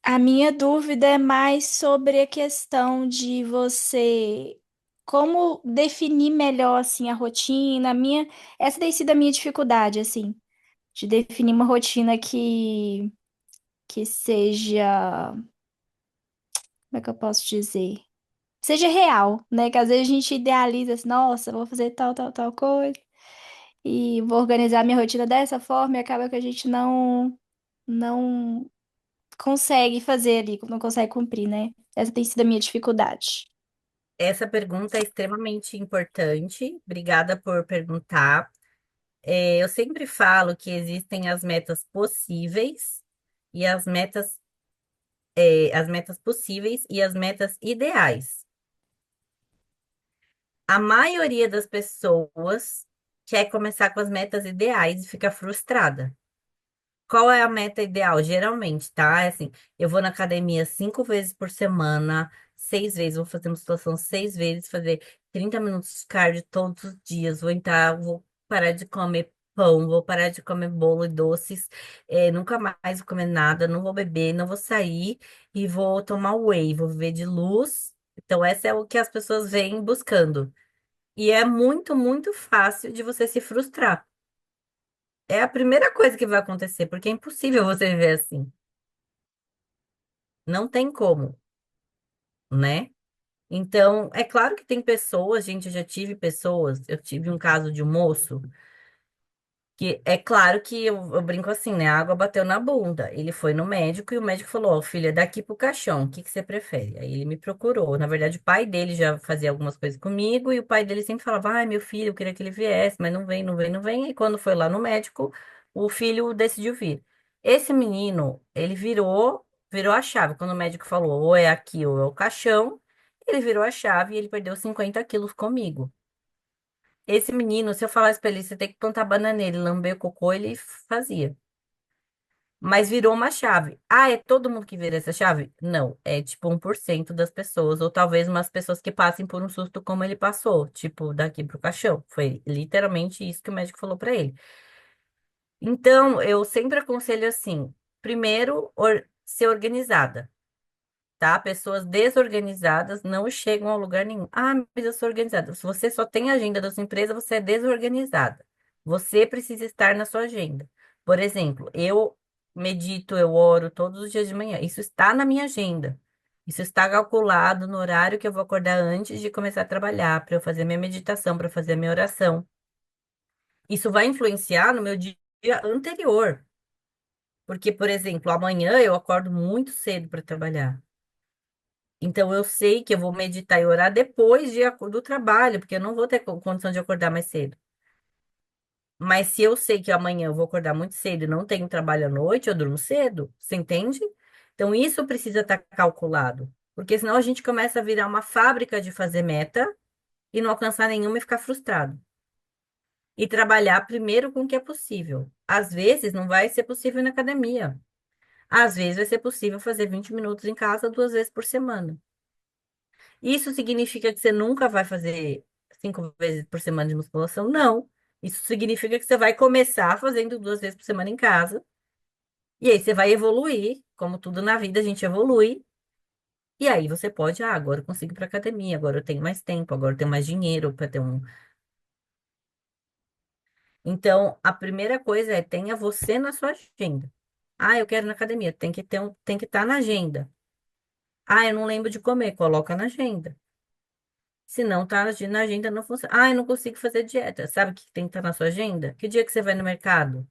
a minha dúvida é mais sobre a questão de você como definir melhor assim a rotina. Essa tem sido a minha dificuldade assim, de definir uma rotina que seja, como é que eu posso dizer? Seja real, né? Que às vezes a gente idealiza assim, nossa, vou fazer tal coisa e vou organizar minha rotina dessa forma e acaba que a gente não consegue fazer ali, não consegue cumprir, né? Essa tem sido a minha dificuldade. Essa pergunta é extremamente importante. Obrigada por perguntar. Eu sempre falo que existem as metas possíveis e as metas possíveis e as metas ideais. A maioria das pessoas quer começar com as metas ideais e fica frustrada. Qual é a meta ideal? Geralmente, tá? É assim, eu vou na academia 5 vezes por semana, 6 vezes, vou fazer musculação 6 vezes, fazer 30 minutos de cardio todos os dias, vou entrar, vou parar de comer pão, vou parar de comer bolo e doces, nunca mais vou comer nada, não vou beber, não vou sair e vou tomar whey, vou viver de luz. Então, essa é o que as pessoas vêm buscando. E é muito, muito fácil de você se frustrar. É a primeira coisa que vai acontecer, porque é impossível você viver assim. Não tem como, né? Então, é claro que tem pessoas, gente, eu já tive pessoas, eu tive um caso de um moço. Que é claro que eu brinco assim, né? A água bateu na bunda. Ele foi no médico e o médico falou: Ó, filha, daqui pro caixão, o que que você prefere? Aí ele me procurou. Na verdade, o pai dele já fazia algumas coisas comigo e o pai dele sempre falava: Ai, meu filho, eu queria que ele viesse, mas não vem, não vem, não vem. E quando foi lá no médico, o filho decidiu vir. Esse menino, ele virou a chave. Quando o médico falou: Ou é aqui ou é o caixão, ele virou a chave e ele perdeu 50 quilos comigo. Esse menino, se eu falasse pra ele, você tem que plantar bananeira e lamber o cocô, ele fazia. Mas virou uma chave. Ah, é todo mundo que vira essa chave? Não, é tipo 1% das pessoas, ou talvez umas pessoas que passem por um susto como ele passou, tipo daqui pro caixão. Foi literalmente isso que o médico falou pra ele. Então, eu sempre aconselho assim: primeiro, ser organizada, tá? Pessoas desorganizadas não chegam a lugar nenhum. Ah, mas eu sou organizada. Se você só tem a agenda da sua empresa, você é desorganizada. Você precisa estar na sua agenda. Por exemplo, eu medito, eu oro todos os dias de manhã. Isso está na minha agenda. Isso está calculado no horário que eu vou acordar antes de começar a trabalhar, para eu fazer minha meditação, para fazer minha oração. Isso vai influenciar no meu dia anterior. Porque, por exemplo, amanhã eu acordo muito cedo para trabalhar. Então eu sei que eu vou meditar e orar depois do trabalho, porque eu não vou ter condição de acordar mais cedo. Mas se eu sei que amanhã eu vou acordar muito cedo e não tenho trabalho à noite, eu durmo cedo, você entende? Então isso precisa estar calculado, porque senão a gente começa a virar uma fábrica de fazer meta e não alcançar nenhuma e ficar frustrado. E trabalhar primeiro com o que é possível. Às vezes não vai ser possível na academia. Às vezes vai ser possível fazer 20 minutos em casa 2 vezes por semana. Isso significa que você nunca vai fazer 5 vezes por semana de musculação? Não. Isso significa que você vai começar fazendo 2 vezes por semana em casa. E aí você vai evoluir, como tudo na vida, a gente evolui. E aí você pode, agora eu consigo ir para academia, agora eu tenho mais tempo, agora eu tenho mais dinheiro para ter um. Então, a primeira coisa é tenha você na sua agenda. Ah, eu quero ir na academia, tem que estar na agenda. Ah, eu não lembro de comer, coloca na agenda. Se não tá na agenda, não funciona. Ah, eu não consigo fazer dieta. Sabe o que tem que estar na sua agenda? Que dia que você vai no mercado?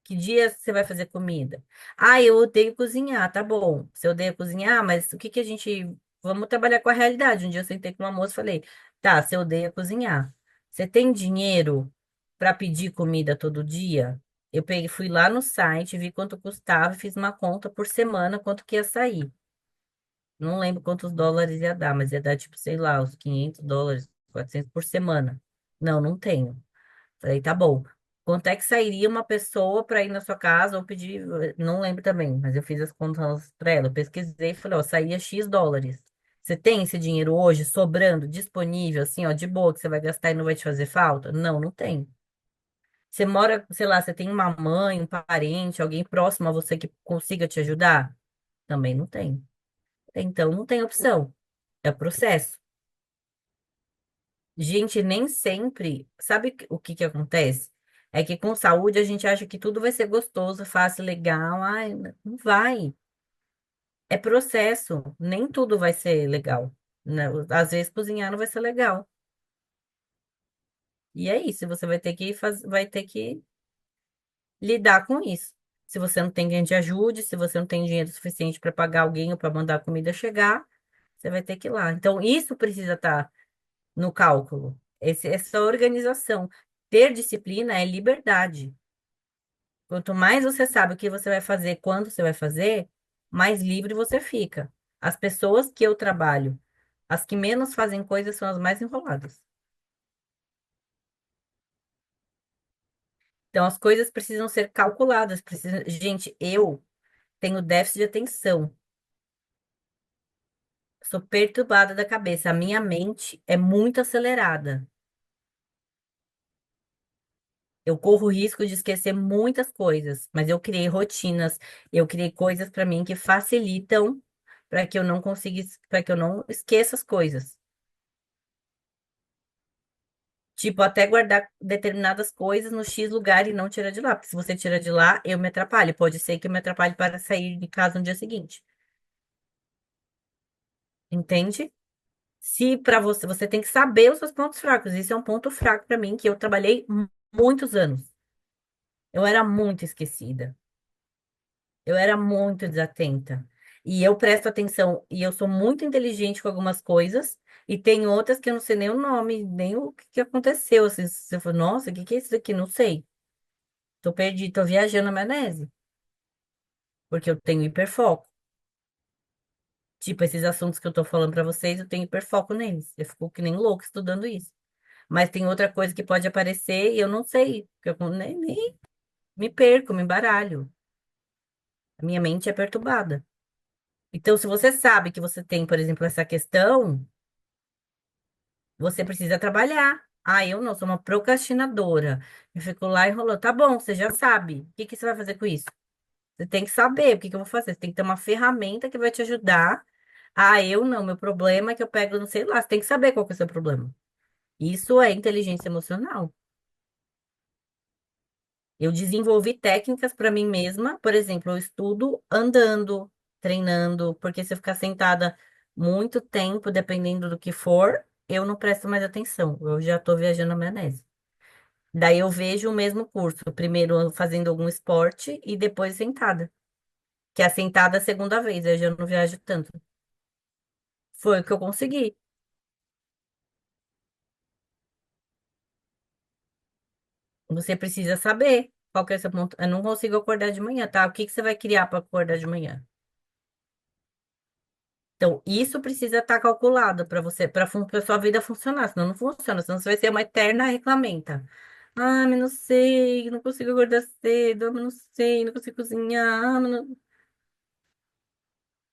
Que dia você vai fazer comida? Ah, eu odeio cozinhar, tá bom. Você odeia cozinhar, mas o que que a gente. Vamos trabalhar com a realidade. Um dia eu sentei com uma moça e falei: tá, você odeia cozinhar. Você tem dinheiro para pedir comida todo dia? Eu peguei, fui lá no site, vi quanto custava, e fiz uma conta por semana, quanto que ia sair. Não lembro quantos dólares ia dar, mas ia dar, tipo, sei lá, uns US$ 500, 400 por semana. Não, não tenho. Falei, tá bom. Quanto é que sairia uma pessoa para ir na sua casa ou pedir? Não lembro também, mas eu fiz as contas para ela. Eu pesquisei e falei, ó, saía X dólares. Você tem esse dinheiro hoje sobrando, disponível, assim, ó, de boa, que você vai gastar e não vai te fazer falta? Não, não tem. Você mora, sei lá, você tem uma mãe, um parente, alguém próximo a você que consiga te ajudar? Também não tem. Então, não tem opção. É processo. Gente, nem sempre. Sabe o que que acontece? É que com saúde a gente acha que tudo vai ser gostoso, fácil, legal. Ai, não vai. É processo. Nem tudo vai ser legal, né? Às vezes cozinhar não vai ser legal. E é isso. Você vai ter que lidar com isso. Se você não tem quem te ajude, se você não tem dinheiro suficiente para pagar alguém ou para mandar a comida chegar, você vai ter que ir lá. Então, isso precisa estar no cálculo. Essa organização. Ter disciplina é liberdade. Quanto mais você sabe o que você vai fazer, quando você vai fazer, mais livre você fica. As pessoas que eu trabalho, as que menos fazem coisas são as mais enroladas. Então, as coisas precisam ser calculadas. Gente, eu tenho déficit de atenção. Sou perturbada da cabeça. A minha mente é muito acelerada. Eu corro o risco de esquecer muitas coisas, mas eu criei rotinas, eu criei coisas para mim que facilitam para que eu não consiga, para que eu não esqueça as coisas. Tipo, até guardar determinadas coisas no X lugar e não tirar de lá. Porque se você tira de lá, eu me atrapalho. Pode ser que eu me atrapalhe para sair de casa no dia seguinte. Entende? Se para você, você tem que saber os seus pontos fracos. Isso é um ponto fraco para mim, que eu trabalhei muitos anos. Eu era muito esquecida. Eu era muito desatenta. E eu presto atenção, e eu sou muito inteligente com algumas coisas, e tem outras que eu não sei nem o nome, nem o que que aconteceu. Assim, você falou, nossa, o que que é isso daqui? Não sei. Tô perdido, tô viajando na maionese, porque eu tenho hiperfoco. Tipo, esses assuntos que eu tô falando pra vocês, eu tenho hiperfoco neles. Eu fico que nem louco estudando isso. Mas tem outra coisa que pode aparecer e eu não sei, porque eu nem me perco, me embaralho. A minha mente é perturbada. Então, se você sabe que você tem, por exemplo, essa questão, você precisa trabalhar. Ah, eu não, sou uma procrastinadora. Eu fico lá enrolando. Tá bom, você já sabe. O que que você vai fazer com isso? Você tem que saber o que que eu vou fazer. Você tem que ter uma ferramenta que vai te ajudar. Ah, eu não, meu problema é que eu pego, não sei lá. Você tem que saber qual que é o seu problema. Isso é inteligência emocional. Eu desenvolvi técnicas para mim mesma, por exemplo, eu estudo andando, treinando, porque se eu ficar sentada muito tempo, dependendo do que for, eu não presto mais atenção. Eu já estou viajando na maionese. Daí eu vejo o mesmo curso, primeiro fazendo algum esporte e depois sentada. Que é a sentada a segunda vez, eu já não viajo tanto. Foi o que eu consegui. Você precisa saber qual que é o seu ponto. Eu não consigo acordar de manhã, tá? O que que você vai criar para acordar de manhã? Então, isso precisa estar calculado para você, para sua vida funcionar, senão não funciona, senão você vai ser uma eterna reclamenta. Ah, mas não sei, não consigo acordar cedo, ah, mas não sei, não consigo cozinhar, ah, mas não...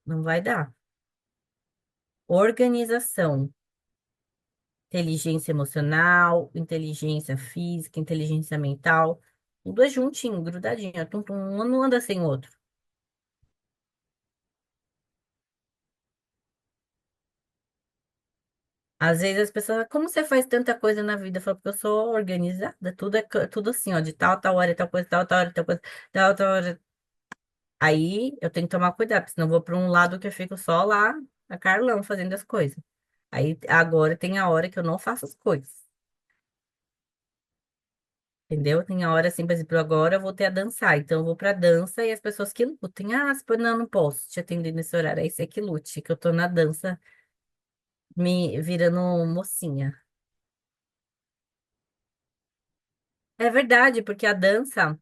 Não vai dar. Organização, inteligência emocional, inteligência física, inteligência mental, tudo é juntinho, grudadinho, um não anda sem o outro. Às vezes as pessoas, como você faz tanta coisa na vida? Eu falo, porque eu sou organizada, tudo é tudo assim, ó, de tal hora, tal coisa, tal hora, tal coisa, tal hora. Aí eu tenho que tomar cuidado, porque senão eu vou para um lado que eu fico só lá, a Carlão, fazendo as coisas. Aí agora tem a hora que eu não faço as coisas, entendeu? Tem a hora assim, por exemplo, agora eu vou ter a dançar, então eu vou pra dança e as pessoas que lutem, ah, não, não posso te atender nesse horário, aí você que lute, que eu tô na dança, me virando mocinha. É verdade, porque a dança.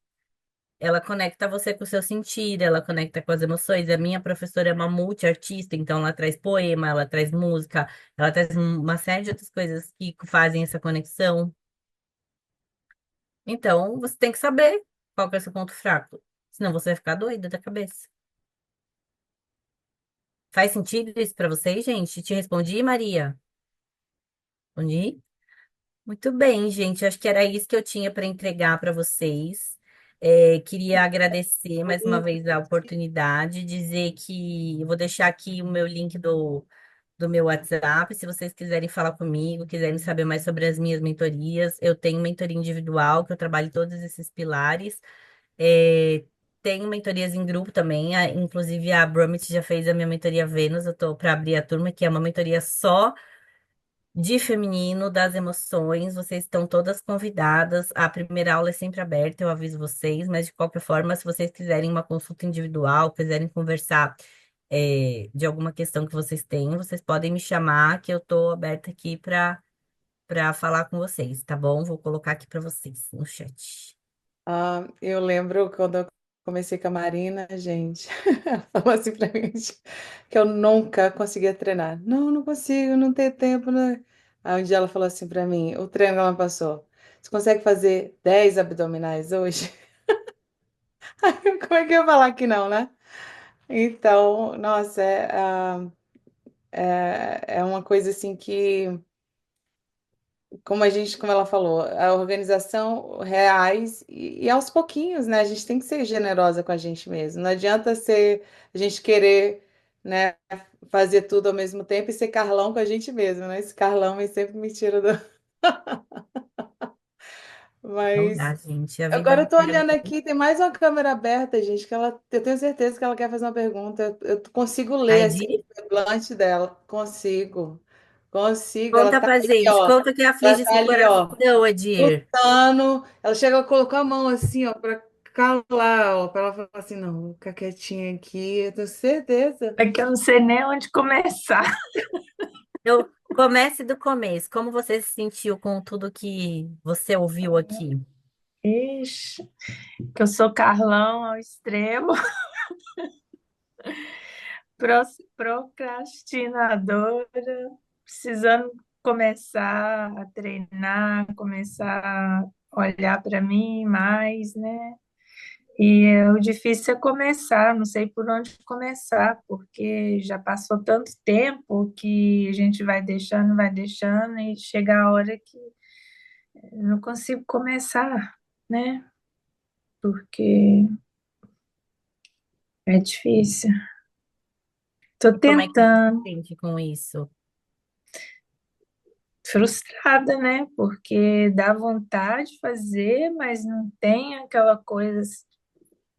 Ela conecta você com o seu sentir, ela conecta com as emoções. A minha professora é uma multiartista, então ela traz poema, ela traz música, ela traz uma série de outras coisas que fazem essa conexão. Então, você tem que saber qual que é o seu ponto fraco, senão você vai ficar doida da cabeça. Faz sentido isso pra vocês, gente? Te respondi, Maria? Respondi? Muito bem, gente. Acho que era isso que eu tinha para entregar para vocês. Queria agradecer mais uma vez a oportunidade, dizer que eu vou deixar aqui o meu link do meu WhatsApp, se vocês quiserem falar comigo, quiserem saber mais sobre as minhas mentorias. Eu tenho mentoria individual, que eu trabalho todos esses pilares. É, tenho mentorias em grupo também, inclusive a Brumit já fez a minha mentoria Vênus, eu estou para abrir a turma, que é uma mentoria só de feminino, das emoções. Vocês estão todas convidadas. A primeira aula é sempre aberta, eu aviso vocês, mas de qualquer forma, se vocês quiserem uma consulta individual, quiserem conversar, de alguma questão que vocês tenham, vocês podem me chamar, que eu estou aberta aqui para falar com vocês, tá bom? Vou colocar aqui para vocês no chat. Eu lembro quando eu comecei com a Marina, gente, ela falou assim pra mim que eu nunca conseguia treinar. Não, não consigo, não tenho tempo, né? Aí um dia ela falou assim pra mim, o treino que ela passou, você consegue fazer 10 abdominais hoje? Aí, como é que eu ia falar que não, né? Então, nossa, é uma coisa assim que como ela falou, a organização reais e aos pouquinhos, né? A gente tem que ser generosa com a gente mesmo. Não adianta ser a gente querer, né, fazer tudo ao mesmo tempo e ser Carlão com a gente mesmo, né? Esse Carlão vem sempre me tira do. Não dá, Mas gente. A vida agora eu tô requer olhando aqui, tem mais uma câmera aberta, gente, que ela, eu tenho certeza que ela quer fazer uma pergunta. Eu consigo ler a assim Di. o semblante dela. Consigo. Consigo. Ela Conta tá pra ali, gente, ó. conta o que Ela aflige tá seu ali, ó. coração, Adir. Lutando. Ela chega, colocou a mão assim, ó, pra calar, ó, pra ela falar assim, não, vou ficar quietinha aqui, eu tenho certeza. É que eu não sei nem onde começar. Eu comece do começo. Como você se sentiu com tudo que você ouviu aqui? Ixi, que eu sou Carlão ao extremo, procrastinadora, precisando começar a treinar, começar a olhar para mim mais, né? O difícil é começar, não sei por onde começar, porque já passou tanto tempo que a gente vai deixando, e chega a hora que eu não consigo começar, né? Porque é difícil. Tô E como é que você se tentando, sente com isso? frustrada, né? Porque dá vontade de fazer, mas não tem aquela coisa.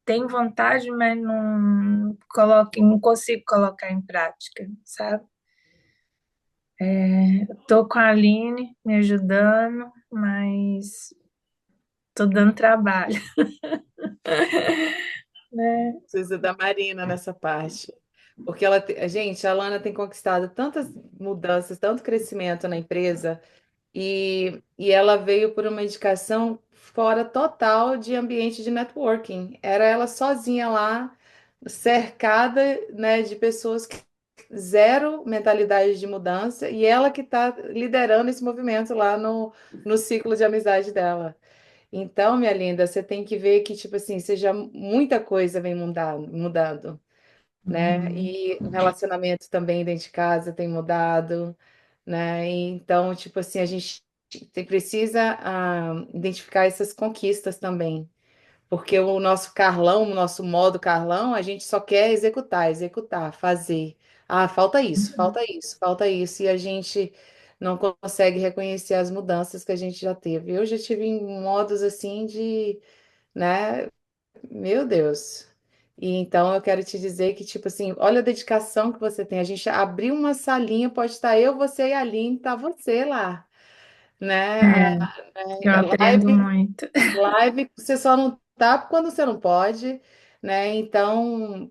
Tem vontade, mas não coloco, não consigo colocar em prática, sabe? Tô com a Aline me ajudando, mas tô dando trabalho, né? Precisa da Marina nessa parte. Porque ela, gente, a Lana tem conquistado tantas mudanças, tanto crescimento na empresa, e ela veio por uma indicação fora total de ambiente de networking. Era ela sozinha lá, cercada, né, de pessoas que zero mentalidade de mudança, e ela que está liderando esse movimento lá no ciclo de amizade dela. Então, minha linda, você tem que ver que, tipo assim, seja muita coisa vem mudando, né? Uhum. E o relacionamento também dentro de casa tem mudado, né? E então, tipo assim, a gente precisa identificar essas conquistas também. Porque o nosso Carlão, o nosso modo Carlão, a gente só quer executar, executar, fazer. Ah, falta isso, falta isso, falta isso. E a gente não consegue reconhecer as mudanças que a gente já teve. Eu já tive em modos assim de, né? Meu Deus. E então eu quero te dizer que, tipo assim, olha a dedicação que você tem. A gente abriu uma salinha, pode estar eu, você e a Aline, tá você lá, né? É, eu aprendo Live muito. Live, você só não tá quando você não pode, né? Então,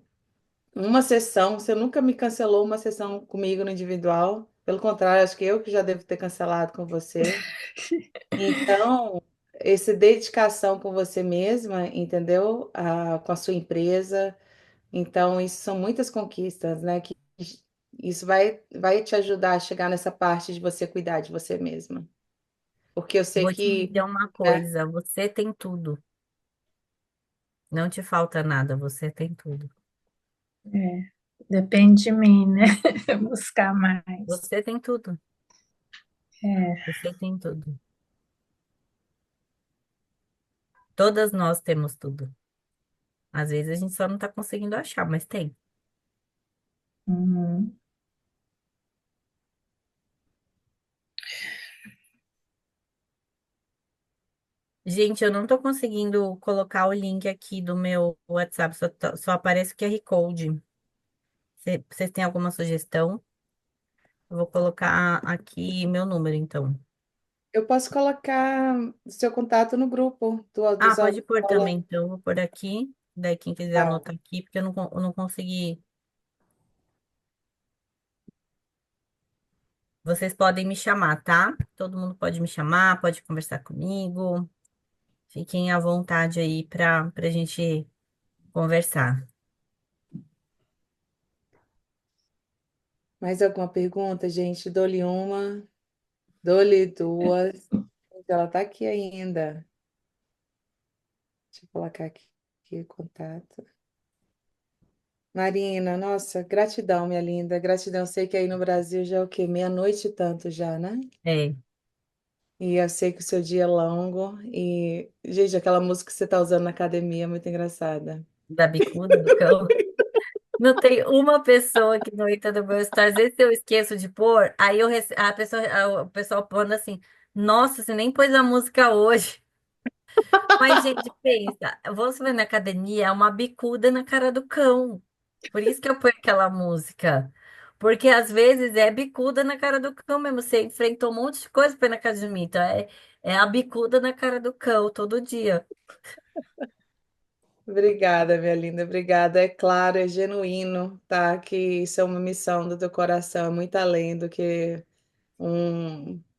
uma sessão, você nunca me cancelou uma sessão comigo no individual. Pelo contrário, acho que eu que já devo ter cancelado com você. Então, essa dedicação com você mesma, entendeu? Com a sua empresa. Então, isso são muitas conquistas, né? Que isso vai te ajudar a chegar nessa parte de você cuidar de você mesma. Porque eu sei Vou te que, dizer uma né? coisa, você tem tudo. Não te falta nada, você tem tudo. É, depende de mim, né? Buscar mais. Você tem tudo. É, Você tem tudo. Todas nós temos tudo. Às vezes a gente só não está conseguindo achar, mas tem. uhum. Gente, eu não estou conseguindo colocar o link aqui do meu WhatsApp, só aparece o QR Code. Vocês têm alguma sugestão? Eu vou colocar aqui meu número, então. Eu posso colocar seu contato no grupo Ah, dos pode pôr autoescola. também, então. Eu vou pôr aqui. Daí, quem quiser Tá. anotar aqui, porque eu não consegui. Vocês podem me chamar, tá? Todo mundo pode me chamar, pode conversar comigo. Fiquem à vontade aí para gente conversar. Mais alguma pergunta, gente? Dou-lhe uma, dou-lhe duas. Ela tá aqui ainda. Deixa eu colocar aqui o contato. Marina, nossa, gratidão, minha linda. Gratidão. Sei que aí no Brasil já é o quê? Meia-noite e tanto já, né? É, E eu sei que o seu dia é longo. E, gente, aquela música que você tá usando na academia é muito engraçada. da bicuda, do cão. Não tem uma pessoa que não entra no meu stories. Às vezes eu esqueço de pôr, aí a pessoa, o pessoal pondo assim, nossa, você nem pôs a música hoje. Mas, gente, pensa, você vai na academia, é uma bicuda na cara do cão. Por isso que eu ponho aquela música. Porque às vezes é bicuda na cara do cão mesmo. Você enfrentou um monte de coisa pra ir na academia. Então é a bicuda na cara do cão todo dia. Obrigada, minha linda, obrigada. É claro, é genuíno, tá? Que isso é uma missão do teu coração, é muito além do que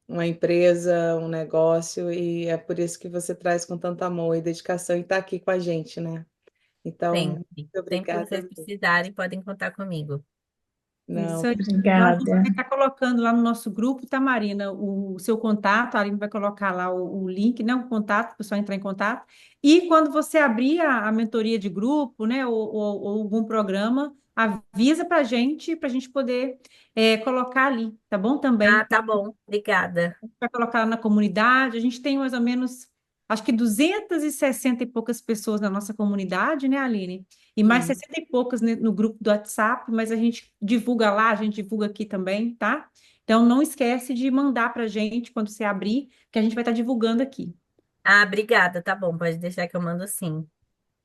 uma empresa, um negócio, e é por isso que você traz com tanto amor e dedicação e tá aqui com a gente, né? Então, muito Sempre. Sempre que vocês obrigada. precisarem, podem contar comigo. Não, Isso aí. Então, a gente Obrigada. vai estar colocando lá no nosso grupo, tá, Marina, o seu contato, a Aline vai colocar lá o link, né, o contato, para o pessoal entrar em contato. E quando você abrir a mentoria de grupo, né, ou algum programa, avisa para a gente poder colocar ali, tá bom? Ah, Também tá bom. Obrigada. vai colocar na comunidade. A gente tem mais ou menos, acho que 260 e poucas pessoas na nossa comunidade, né, Aline? E mais sim. 60 e poucas no grupo do WhatsApp, mas a gente divulga lá, a gente divulga aqui também, tá? Então, não esquece de mandar para a gente quando você abrir, que a gente vai estar divulgando aqui. Ah, obrigada. Tá bom. Pode deixar que eu mando sim.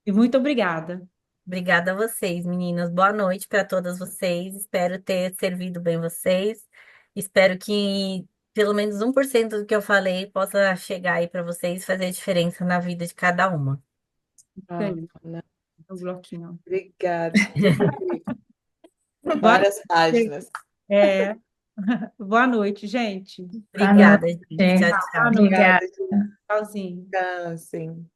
E muito obrigada. Obrigada a vocês, meninas. Boa noite para todas vocês. Espero ter servido bem vocês. Espero que pelo menos 1% do que eu falei possa chegar aí para vocês e fazer diferença na vida de cada uma. Isso Ah, aí, não, o bloquinho. obrigada. Tudo incrível. Boa Várias noite. páginas. É, boa noite, gente. Boa Obrigada, gente. noite. Tchau, Boa tchau. noite. Obrigada, Obrigada. gente. Tchauzinho. Sim.